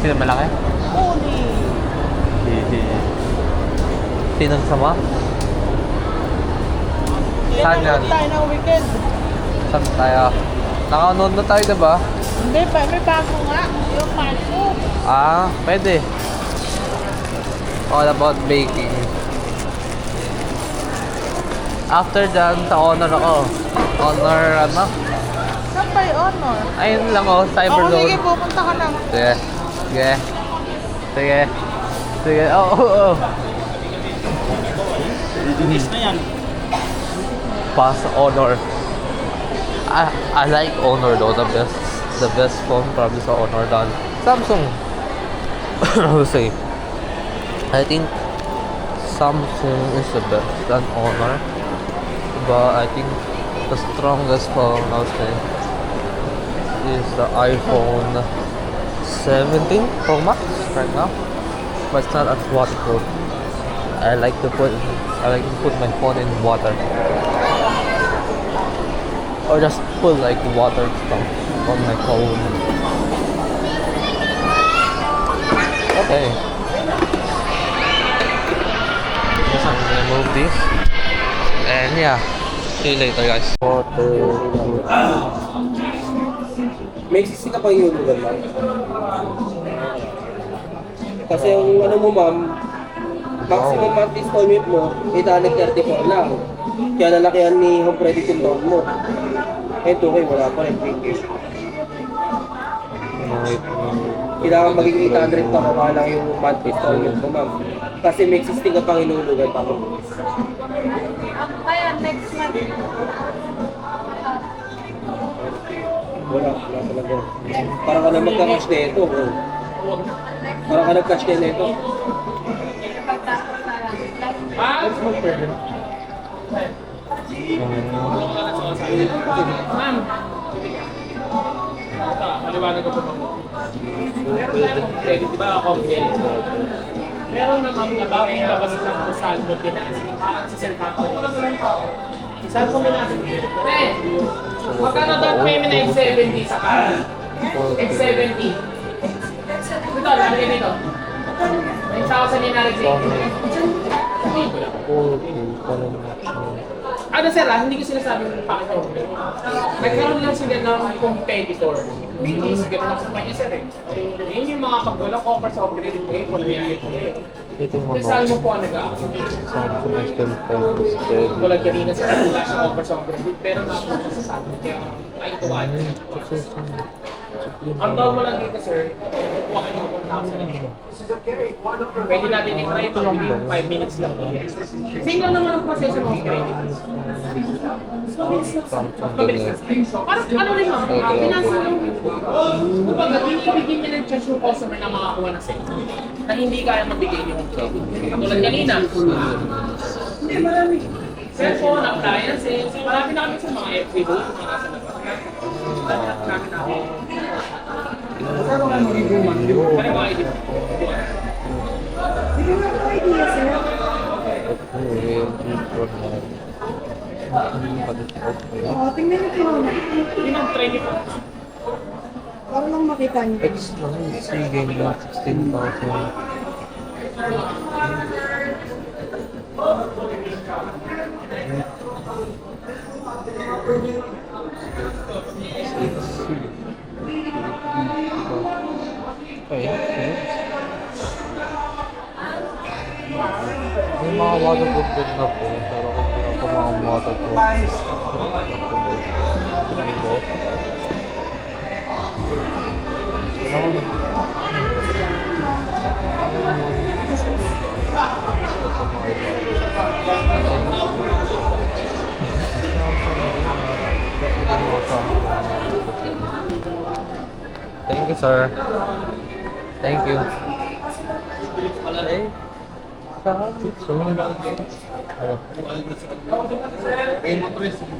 Sino malaki? Uli. Sinong sama? Saan yan? Tayo ng weekend. Saan tayo? Naka-nood na tayo, diba? Hindi pa, may bago nga. Yung mango. Ah, pwede. All about baking. After dyan, sa honor ako. Honor, ano? Saan ba yung honor? Ayun lang oh, cyber Ako, sige, zone. pupunta ka lang. Sige. Oo. Inis na yan. Pass honor. I like honor though, the best phone probably sa honor than Samsung. I would say. I think Samsung is the best than honor. But I think the strongest phone I would say is the iPhone 17 Pro Max right now. But it's not as waterproof. I like to put my phone in water. Or just put like water stuff on my phone. Okay. remove this. And yeah, see you later guys. May sisi ka pang inuulan lang. Kasi yung ano mo ma'am, maximum monthly installment mo, 834 lang. Kaya lalakihan ni home credit yung loan mo. Ito kayo, wala pa rin. Kailangan maging 800 pa ka lang yung monthly installment mo ma'am. Kasi may existing ka pang inuulan pa. Kaya next month. Wala talaga. Parang ka na magka-cash na ito. Parang ka nag-cash na ito. Pagtapos na lang. Ma'am. Maliwanag ko po ma'am. Meron tayong credit, di ba? Credit. Meron na ma'am na bakit labas ng saldo finance. Parang sa cell company. Saan po minasok? Magkano down payment na X70 sa car? X70. Ito, lagay dito. 9,000 yung na-reject. Ano sir hindi ko sinasabing pakito. Nagkaroon lang sila ng competitor. Hindi sila ng kumpanya sir eh. Yun yung mga paggulang offer sa upgrade ngayon kung nangyayari ko ngayon. Kung saan mo po ang nag-a-account? Tulad kanina sir, wala siyang offer sa upgrade pero nakapunta sa sabi kaya ay tuwan. Ang tawag mo lang dito sir, kuha kayo ng 1,000 pwede natin i-try ito within 5 minutes lang. Single naman ang proseso ng upgrade. Parang ano rin ma'am, pinasa lang. Kumbaga, binibigyan niya ng chance yung customer na makakuha ng sale na hindi kaya mabigay niyo ng credit. Tulad kanina. Hindi, marami. Cellphone, appliances, marami na kami sa mga FB doon, mga nasa labas. Marami na kami. Magkano ka mo review man? Ano mga idea? Hindi ko na idea, sir. Oo, tingnan niyo po. Hindi mag-try niyo po. Para lang makita niyo. Sige, 16,000. Okay. May mga waterproof din na po, pero kung wala pa mga waterproof. Thank you, sir. Thank you. Okay.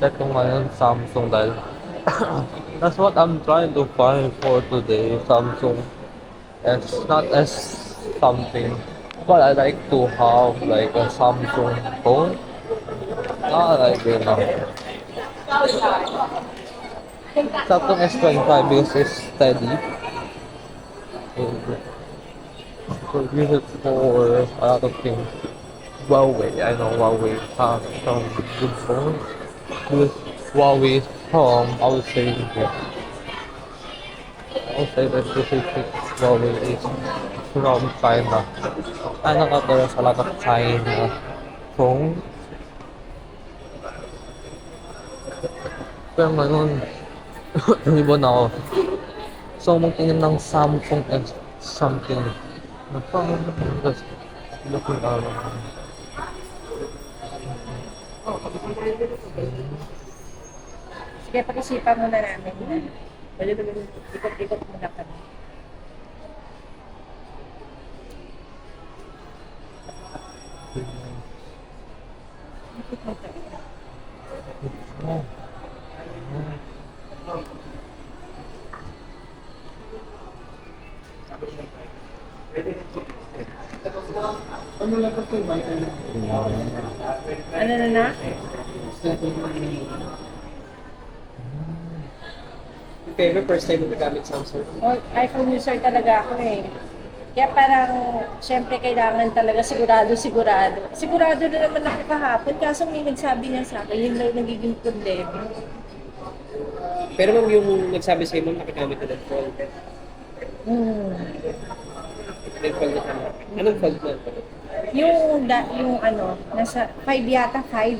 Check kung ano Samsung dahil that's what I'm trying to find for today. Samsung S, not S something. But I like to have like a Samsung phone. Not like Samsung S25 because it's steady. Use it for a lot of things. Huawei, I know Huawei has some good phones. Because Huawei is from, I would say the specific Huawei is from China. China there's a lot of China phones. Pero ngayon, iba na ako. So, magtingin ng Samsung S something. Just looking around. Sige, pag-isipan muna namin. Pwede ikot-ikot muna kami. Ano na? Pero first time mo nagamit Samsung. Oh, iPhone user talaga ako eh. Kaya parang, syempre kailangan talaga sigurado. Sigurado na naman ako kahapon, kaso may nagsabi niya sa akin, yun lang yung nagiging problema. Pero ma'am, yung nagsabi sa'yo, ma'am, nakikamit na nag-fall. Nag-fall na siya. Anong fall na? Yung ano, nasa 5 yata, 5.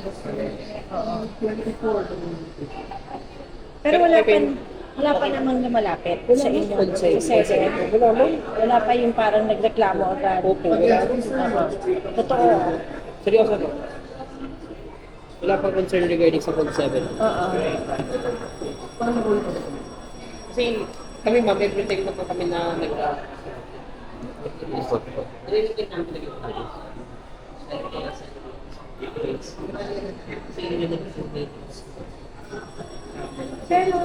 Oo. 24. Pero wala pa namang lumalapit sa inyo. Sa session. Wala pa yung parang nagreklamo agad. Opo, wala. Totoo. Seryoso ba? Wala pang concern regarding sa Code 7. Oo. Kasi kami ma'am, everything naman kami na nililipin namin nag-i-update. Pero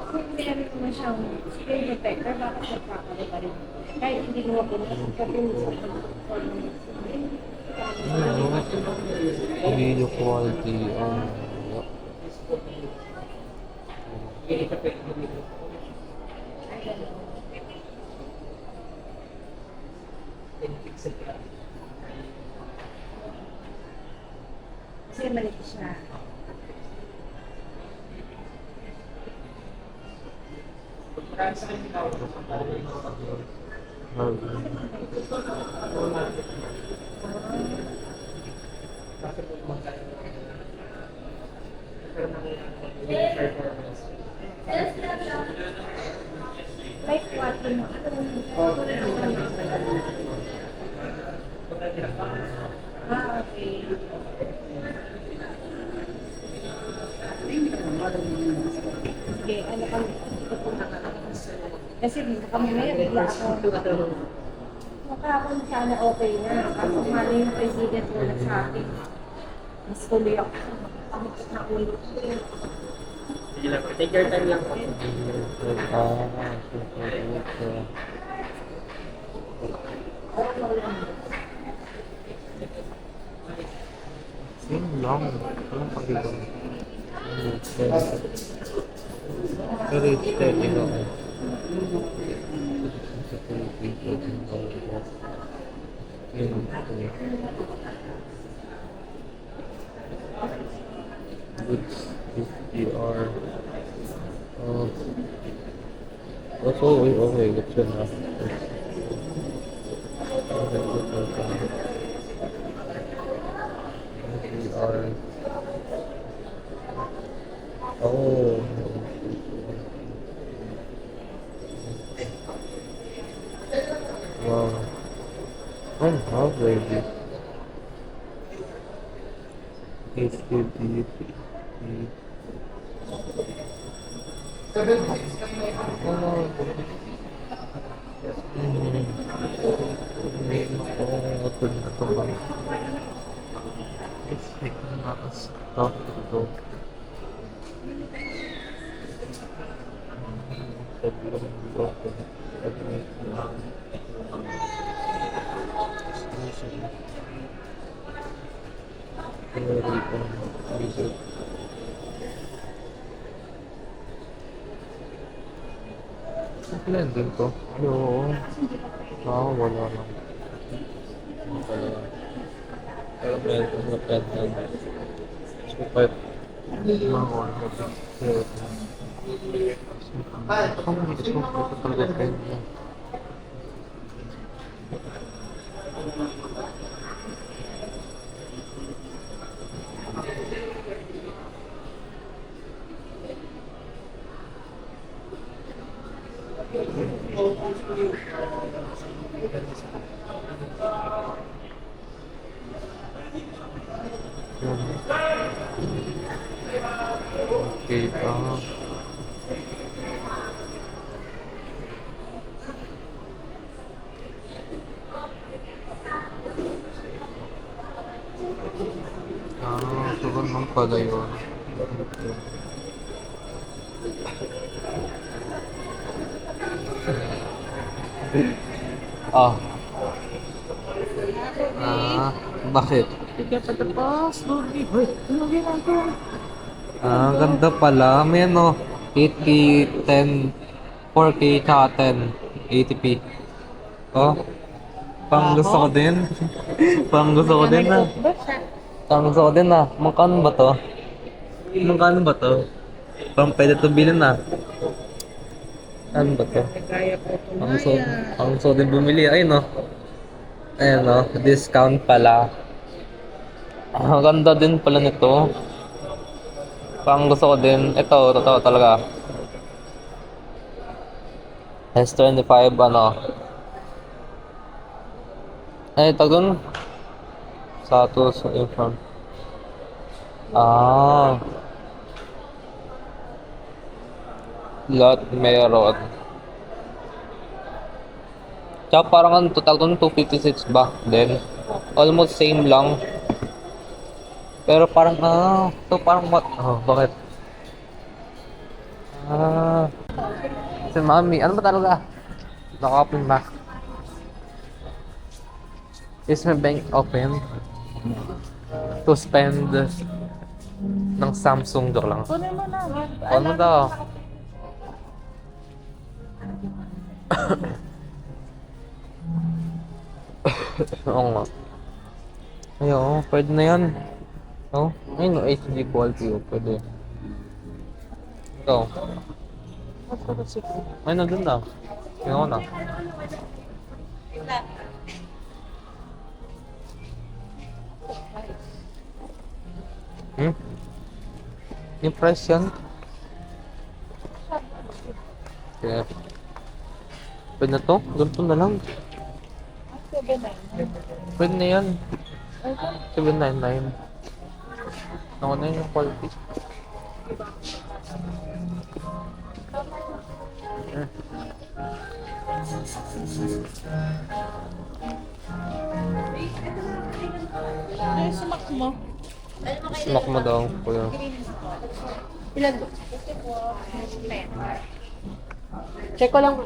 kung meron naman siyang screen protector, bakit nagkakaroon pa rin? Kahit hindi mo ako Video quality. Kasi maliit siya. Like what? Okay. Sige, ano kami? Pupunta ka. Kasi baka mamaya bigla ako. Makakon sana okay na. Kaso mali yung president mo nagsabi. Mas tuloy ako. Pagkakot na ulo. Sige lang, take your time lang po. Same lang. Walang pag-ibang. Pero it's steady ako. Good HDR. Also, okay, that's enough. HDR. Oh. Wow. I'm half ready. HDD. Blending ko. Oo. Wala lang. Pero meron ko na pen na. So, kahit mga talaga pen na. Okay, so ganun pala yun. Bakit? Tiga patapos, Lodi. Hoy, ano ginagawa? Ganda pala. May ano, 8K 10 4K tsaka 1080p. Oh, pang gusto ko din. Pang gusto ko din na. Pang gusto ko din na. Magkano ba to? Magkano ba to? Parang pwede to bilhin na. Ano ba to? Kaya po Ang gusto ko din bumili. Ayun no. Ayun no. Discount pala. Ang ganda din pala nito. Pang gusto ko din. Ito, totoo talaga. S25 ano. Ito dun. Status in front. Ah. Lot meron. Tsaka parang ano, total dun 256 ba? Then, almost same lang. Pero parang, ito parang bakit? Si Mami, ano ba talaga? Naka-open ba? Is my bank open? To spend ng Samsung joke lang. Kunin mo na. Ano daw? Oo nga. Ayun, pwede na yan. Oh, ayun, HD quality, pwede. Ito. Ay, nandun na. Tingnan ko na. Yung price yan? Okay. Pwede na to? Ganito na lang. Pwede na yan. 799. Ako na yung quality. Ay, sumak mo. Smack mo daw, kuya. Ilan ba? Check ko lang.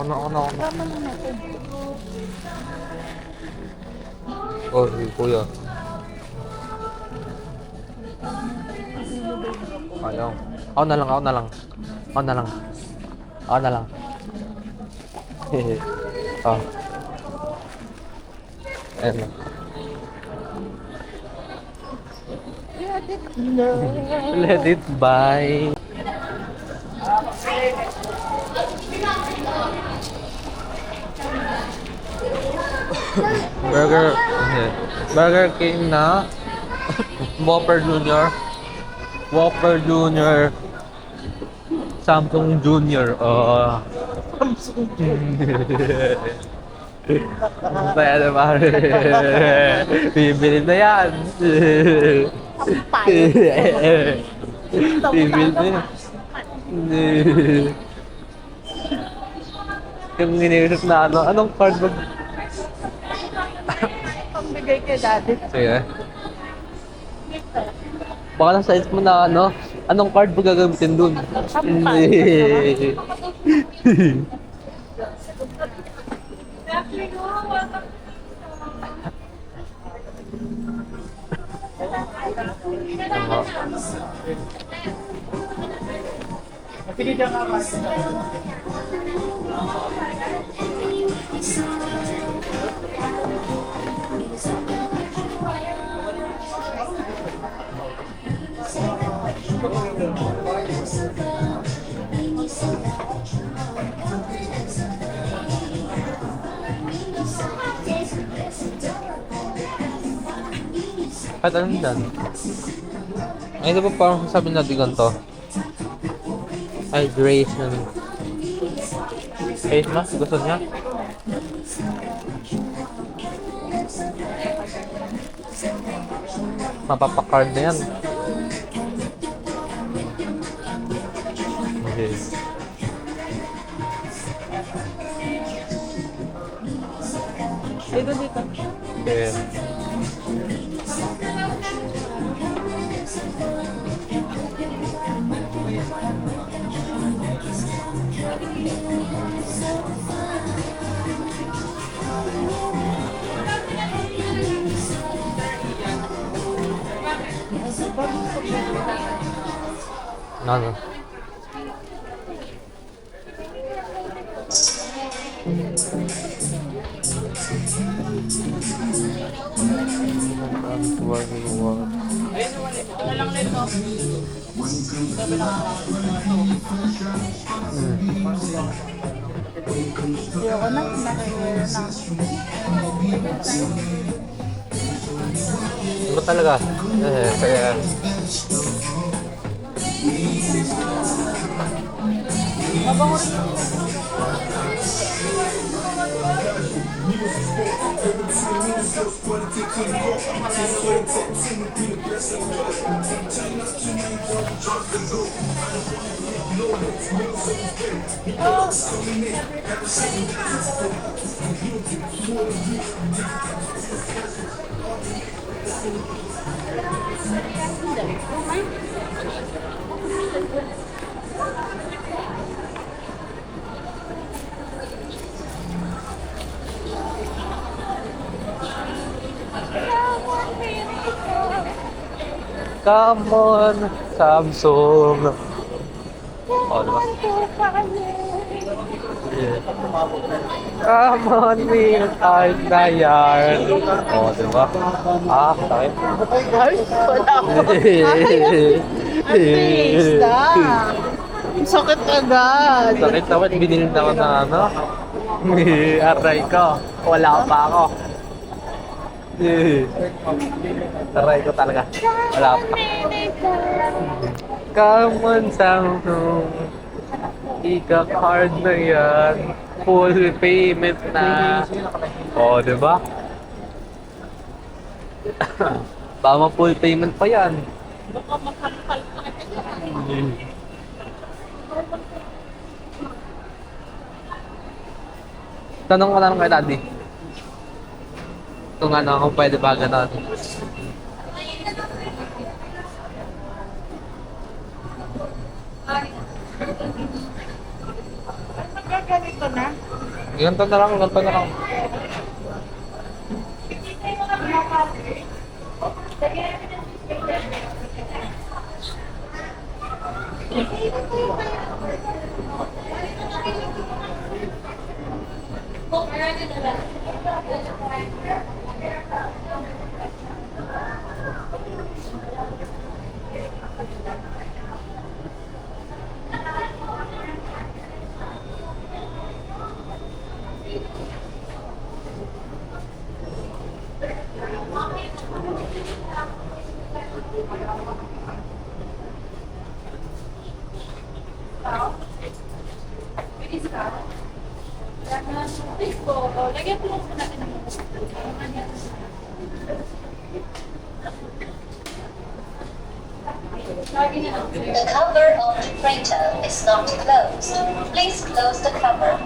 Ako na. Oh, si kuya. Ayaw. Ako na lang. Hehe. Oh. Ayan na. Let it by. Burger King na Whopper Junior Samsung Junior Kaya naman bibili na yan bibili na yan yung iniisip na anong card ba? Pambigay kay daddy. Sige. Baka nasa isip mo na anong card mo gagamitin dun? Kahit anong dyan. Ay, di ba parang sabi natin ganito? Hydration. Face mask? Gusto niya? Mapapakard na yan. Okay. Dito, dito. Okay. Ano? Ayoko na, nakikira na. Ano talaga? Kaya... Mabango rin. Come on, Samsung. Oh, diba? Yeah. Come on, me, I'm tired. Oh, diba? Ah, sakit. Ay, wala ko. Atis na. Sakit agad. Sakit naman, binili na ako ng ano. Aray ko. Wala pa ako. Aray ko talaga. Wala pa. Come on, Samsung. Ika-card na yan. Full payment na. Oh, diba? Baka full payment pa yan. Baka makakal pa kita. Tanong ko na lang kay Daddy. Kung ano, kung pwede ba gano'n. Ganito na. Ganito na lang, ganito na lang. The cover of the printer is not closed. Please close the cover.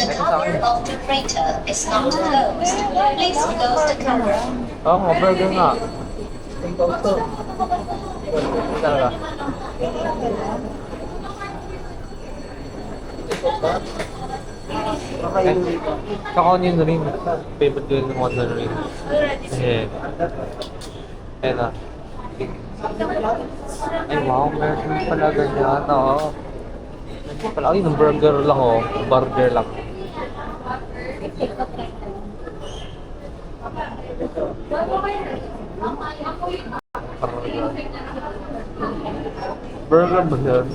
The cover of the printer is not closed. Please close the cover. Oo nga, burger nga. Talaga. Saka onion ring. Favorite ko yung onion ring. Yeah. Ayan na. Ay wow, meron pala ganyan. Oo. Meron pala. Ay, ng burger lang oh. Burger lang. Burger ba yan?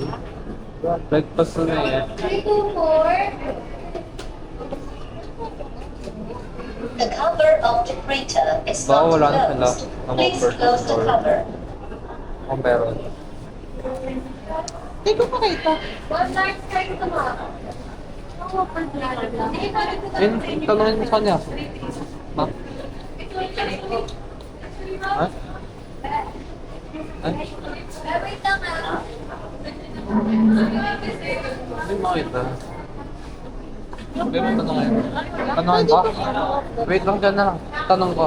Breakfast na eh. 324. The cover of the crater is Baka not wala na sila closed. ng Please offer close the or- cover. Kung meron. Hindi ko makita. One night straight to Yun, tanongin mo sa kanya. Ma? Ha? Ha? Wait lang ah. Hindi mo makita. Hindi mo tanongin. Tanongin ko? Wait lang dyan na lang. Tanong ko.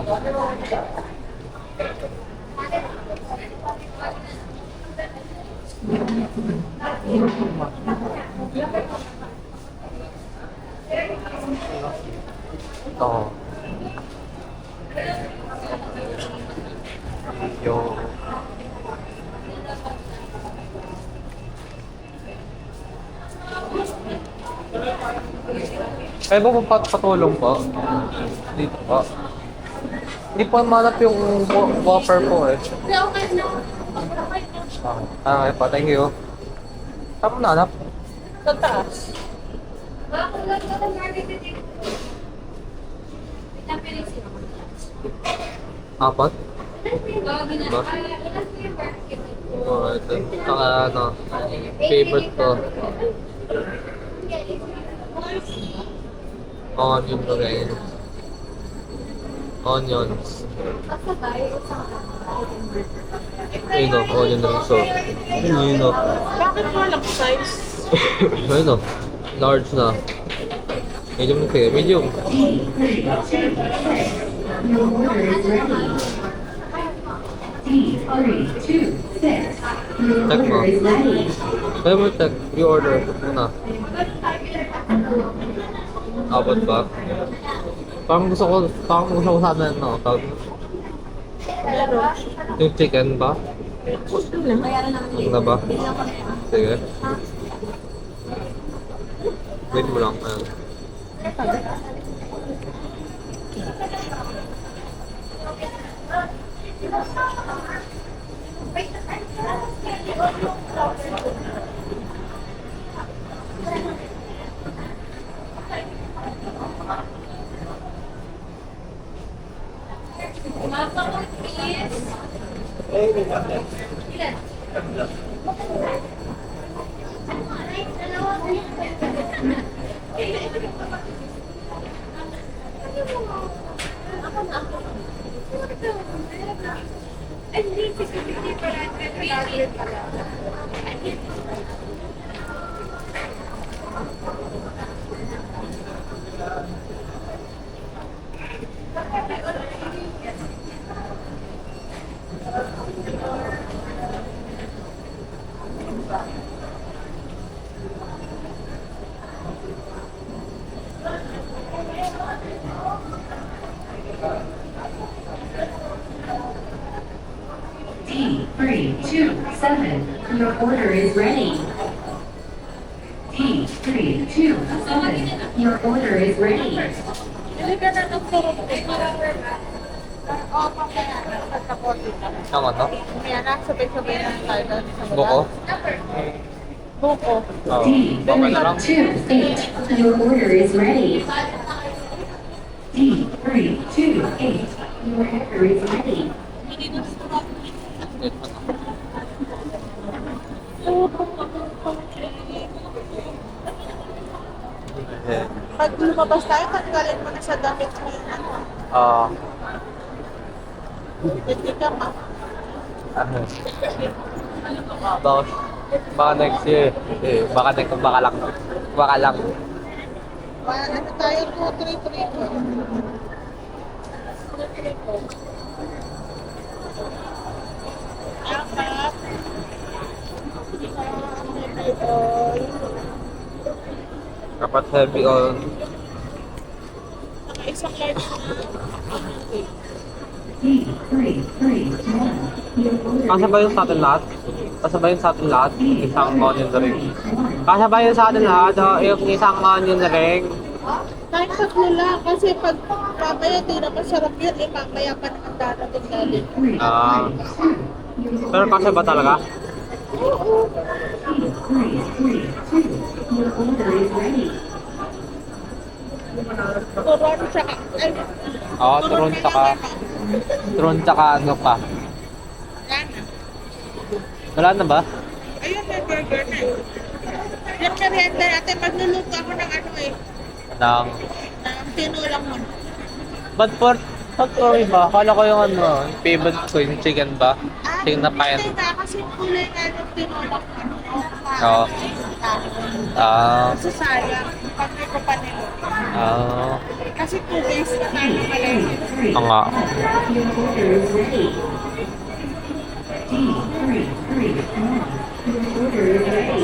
Ito. Yo. Kaya ba patulong po? Dito po. Hindi po manap yung whopper po eh. Okay po, thank you. Saan mo nanap? Sa taas. Apat? Ba? Oh, ito. Saka ano, favorite ko. Onion ring. Onions. Ayun o, onion ring. So, ayun o. Bakit walang size? Ayun o. Large na. Medium na kayo. Medium. Check mo. Kaya mo check. I-order. Muna. Abot ba? Parang gusto ko sana no. Tawag mo. Yung chicken ba? Ano na ba? Sige. Wait mo lang. Ayan. T327, your order is ready. T327, your order is ready. Hindi ka na ng surot eh. Oo, mamaya. Pagkakotin ka. Ang ano? Mamaya na, sabay-sabay na tayo doon sa wala. Buko? Buko. Oo. Baka na lang. D328, your order is ready. D328, your order is ready. Pag lumabas tayo, tanggalin mo na sa damit mo yung ano. Hindi ka ma. Baka next year. Eh, baka lang. Baka lang. Ano tayo, 2-3-3 ko. Apat. Heavy oil. Dapat heavy on. Saka isang large D331, your order Kasya ba yun sa atin lahat? Kasya ba yun sa atin lahat? Isang onion ring. Kasya ba yun sa atin lahat? Yung isang onion ring. Kahit tatlo lang, kasi pag mamaya di na masarap yun, eh mamaya pa naman darating natin. Pero kasya ba talaga? Your order is ready. Turon tsaka, ay, Oo, turon tsaka ano pa. yan. Wala na ba? Ayun, may burger na. Yung merienda natin, magluluto ako ng ano eh. Nang, Ng tinulang mo. but for iba, akala ko yung ano, favorite ko yung chicken ba? Chicken na pain. Hindi na, kasi kulay nga yung tinulang mo. Oo. Kasi sayang, pag may ko pa nilo. Kasi 2 days na tayo malengke. Oo nga. Your order is ready. Your order is ready.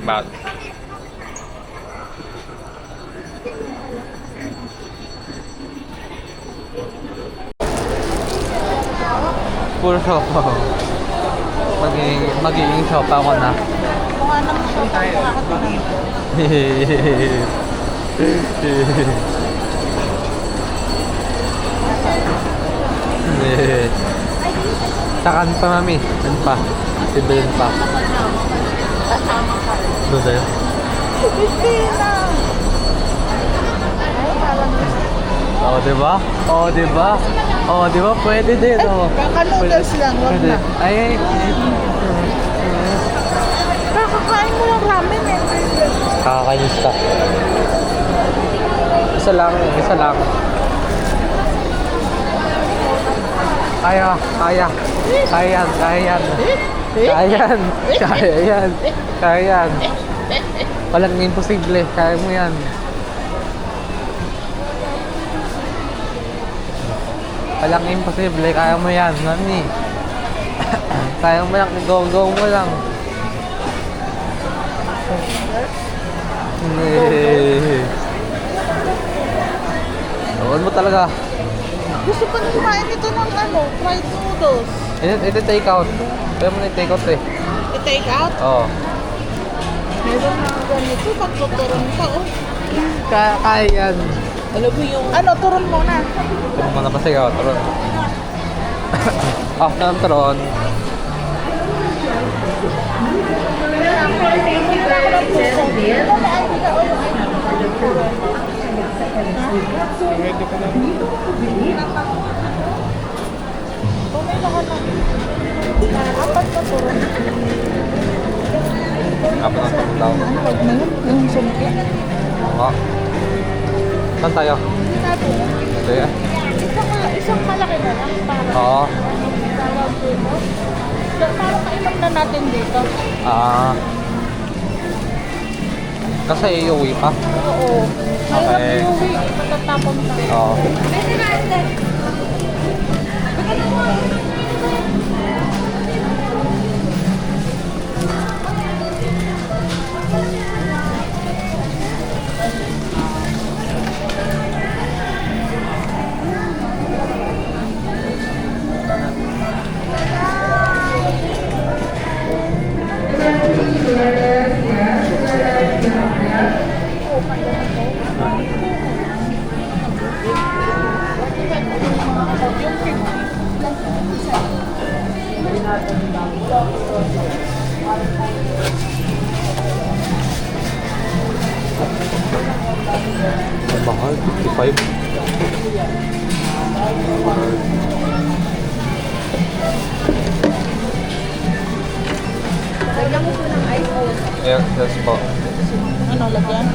Bad. Puro sopa ko. Magiging sopa ko na. Mukha naman siya pa ako Takan pa mami. Ano pa? Sibilin pa. Doon tayo. Hindi na. Ay, parang Oo, diba? Oo, diba? Oo, diba? Pwede din. Oo. baka noodles lang, wag Pwede. na. Ay. Kakakain mo lang ramen eh. Kakakainis ka. Isa lang. Kaya. Kaya yan. Walang imposible. Kaya mo yan. Walang imposible. Kaya mo yan. Mami. Kaya mo lang. Go mo lang. Ewan mo talaga. Gusto ko na kumain ito ng ano, fried noodles. Ito take out. Kaya mo na take out eh. I-take out? Oo. Meron na ganito, magtuturon pa oh. Kaya yan. Ano ba yung... Ano, turon mo na. Turon mo na pa sigaw. Turon. Off na ang turon. Apat na turon. Apat na turon daw. Huwag na yun, yung sumpi. Oo. Saan tayo? Sabi mo, Ito yan. isang malaki na lang para Oo. tawag dito. Parang kainom na natin dito. Kasi iuwi pa. Oo. Mahirap Okay. iuwi, matatapon tayo. Oo. Mahal, 55. Lagyan mo po ng ice o Yes po. Ano, lagyan?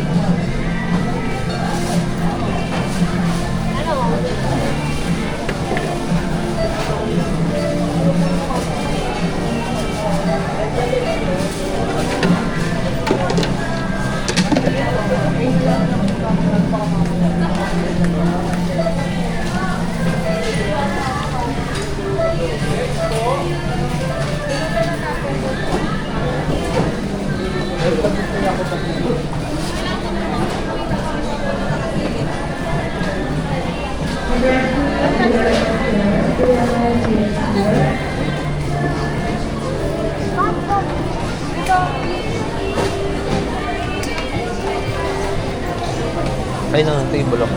Ay, nang table ako.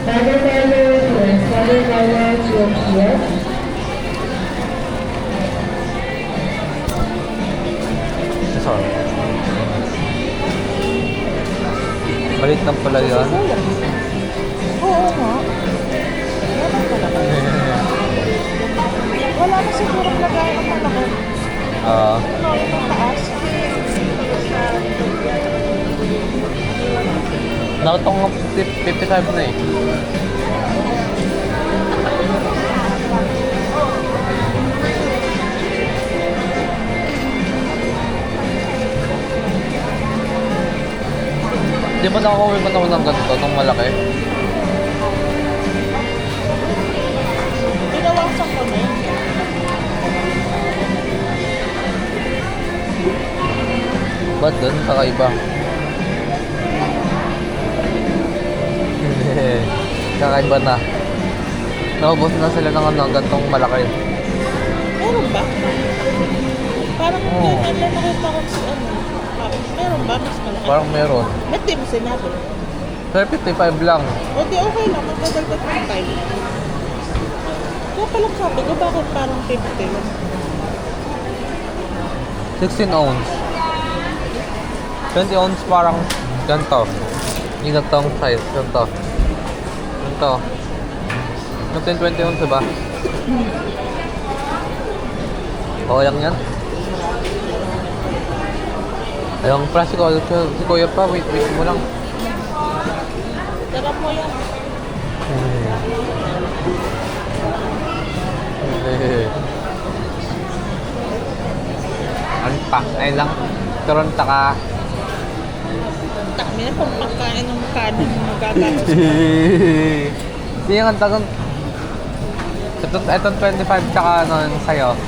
Bagger Teller, Teller, 12 p.m. pesos. Balik lang pala yun. Oo nga. Ganun talaga. Wala na siguro lagay ng malaki. Ano yung taas? Nakatong 55 na eh. Di ba nakakawin ba naman ng ganito, ng malaki? Binawasan ko na yun. Ba't dun? Kakaiba. Kakaiba na. Naubos na sila ng ano, gantong malaki. Meron ba? Parang Oo. ganyan lang nakita ko si ano. Meron ba? Mas malaki. Parang meron. Ba't di mo sinabi? Pero 55 lang. O di okay lang, magdadagdag ng time. Kaya palang sabi ko, bakit parang 50 lang? 16 ounce. 20 ounce parang ganito. Yung gantong size. Ganito. Ganito. Yung 10-20 ounce diba? Okay lang yan. Ayong plastic si Kuya pa, wait mo lang. Dala mo yan. Ano pa? Ayun lang. Karoon taka. Dami na pang pagkain ng kanin na magagamit. Hindi yung tagang. Itong 25 tsaka ano yung sa'yo.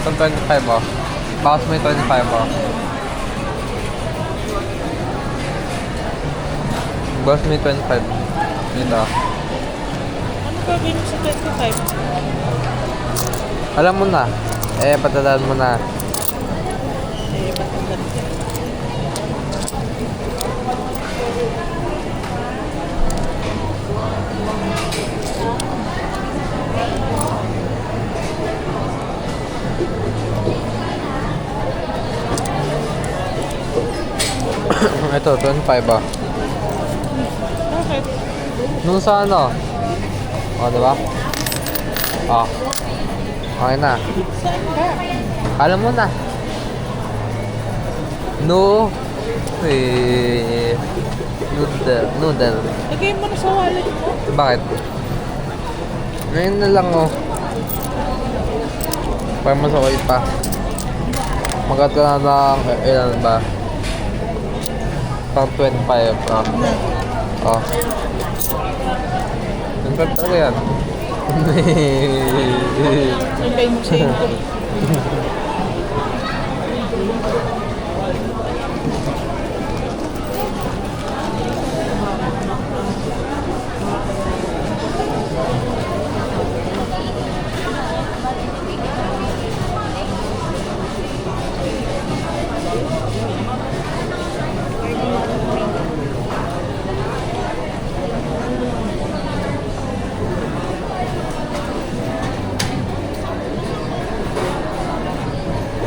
Itong 25 oh. Bakas mo yung 25 oh. Bakas mo yung 25. Dito. Ano gagawin mo sa 25? Alam mo na. Patadaan mo na. Ba't ang ganito? Ito, 25 ah. Bakit? Nung sa ano? O, diba? O. Okay na. Saan ka? Alam mo na. No. Noodle. Lagay mo na sa wallet mo. Bakit? Ngayon na lang oh. Para masakay pa. Magat ka na ng ilan ba? Pang 25 ah. Oh. 25 talaga yan. Lagay mo sa ito.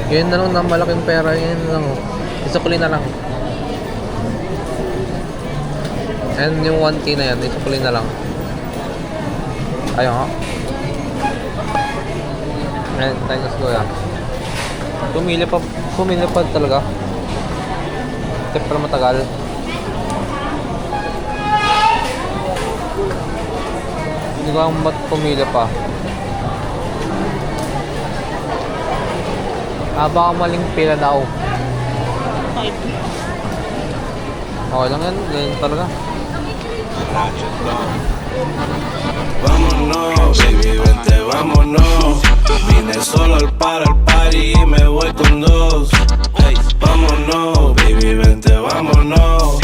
Ganyan na lang ng malaking pera. Ganyan na lang oh. Isukuli na lang. And yung 1K na yan, isukuli na lang. Ayun ha. And thanks kuya. Pumili pa talaga. Siyempre matagal. Hindi ko alam ba't pumili pa. Baka maling pila daw. Okay lang yan, ganyan talaga. Vámonos, baby, vente, vámonos. Vine solo al party y me voy con dos. Hey, vámonos, baby, vente, vámonos.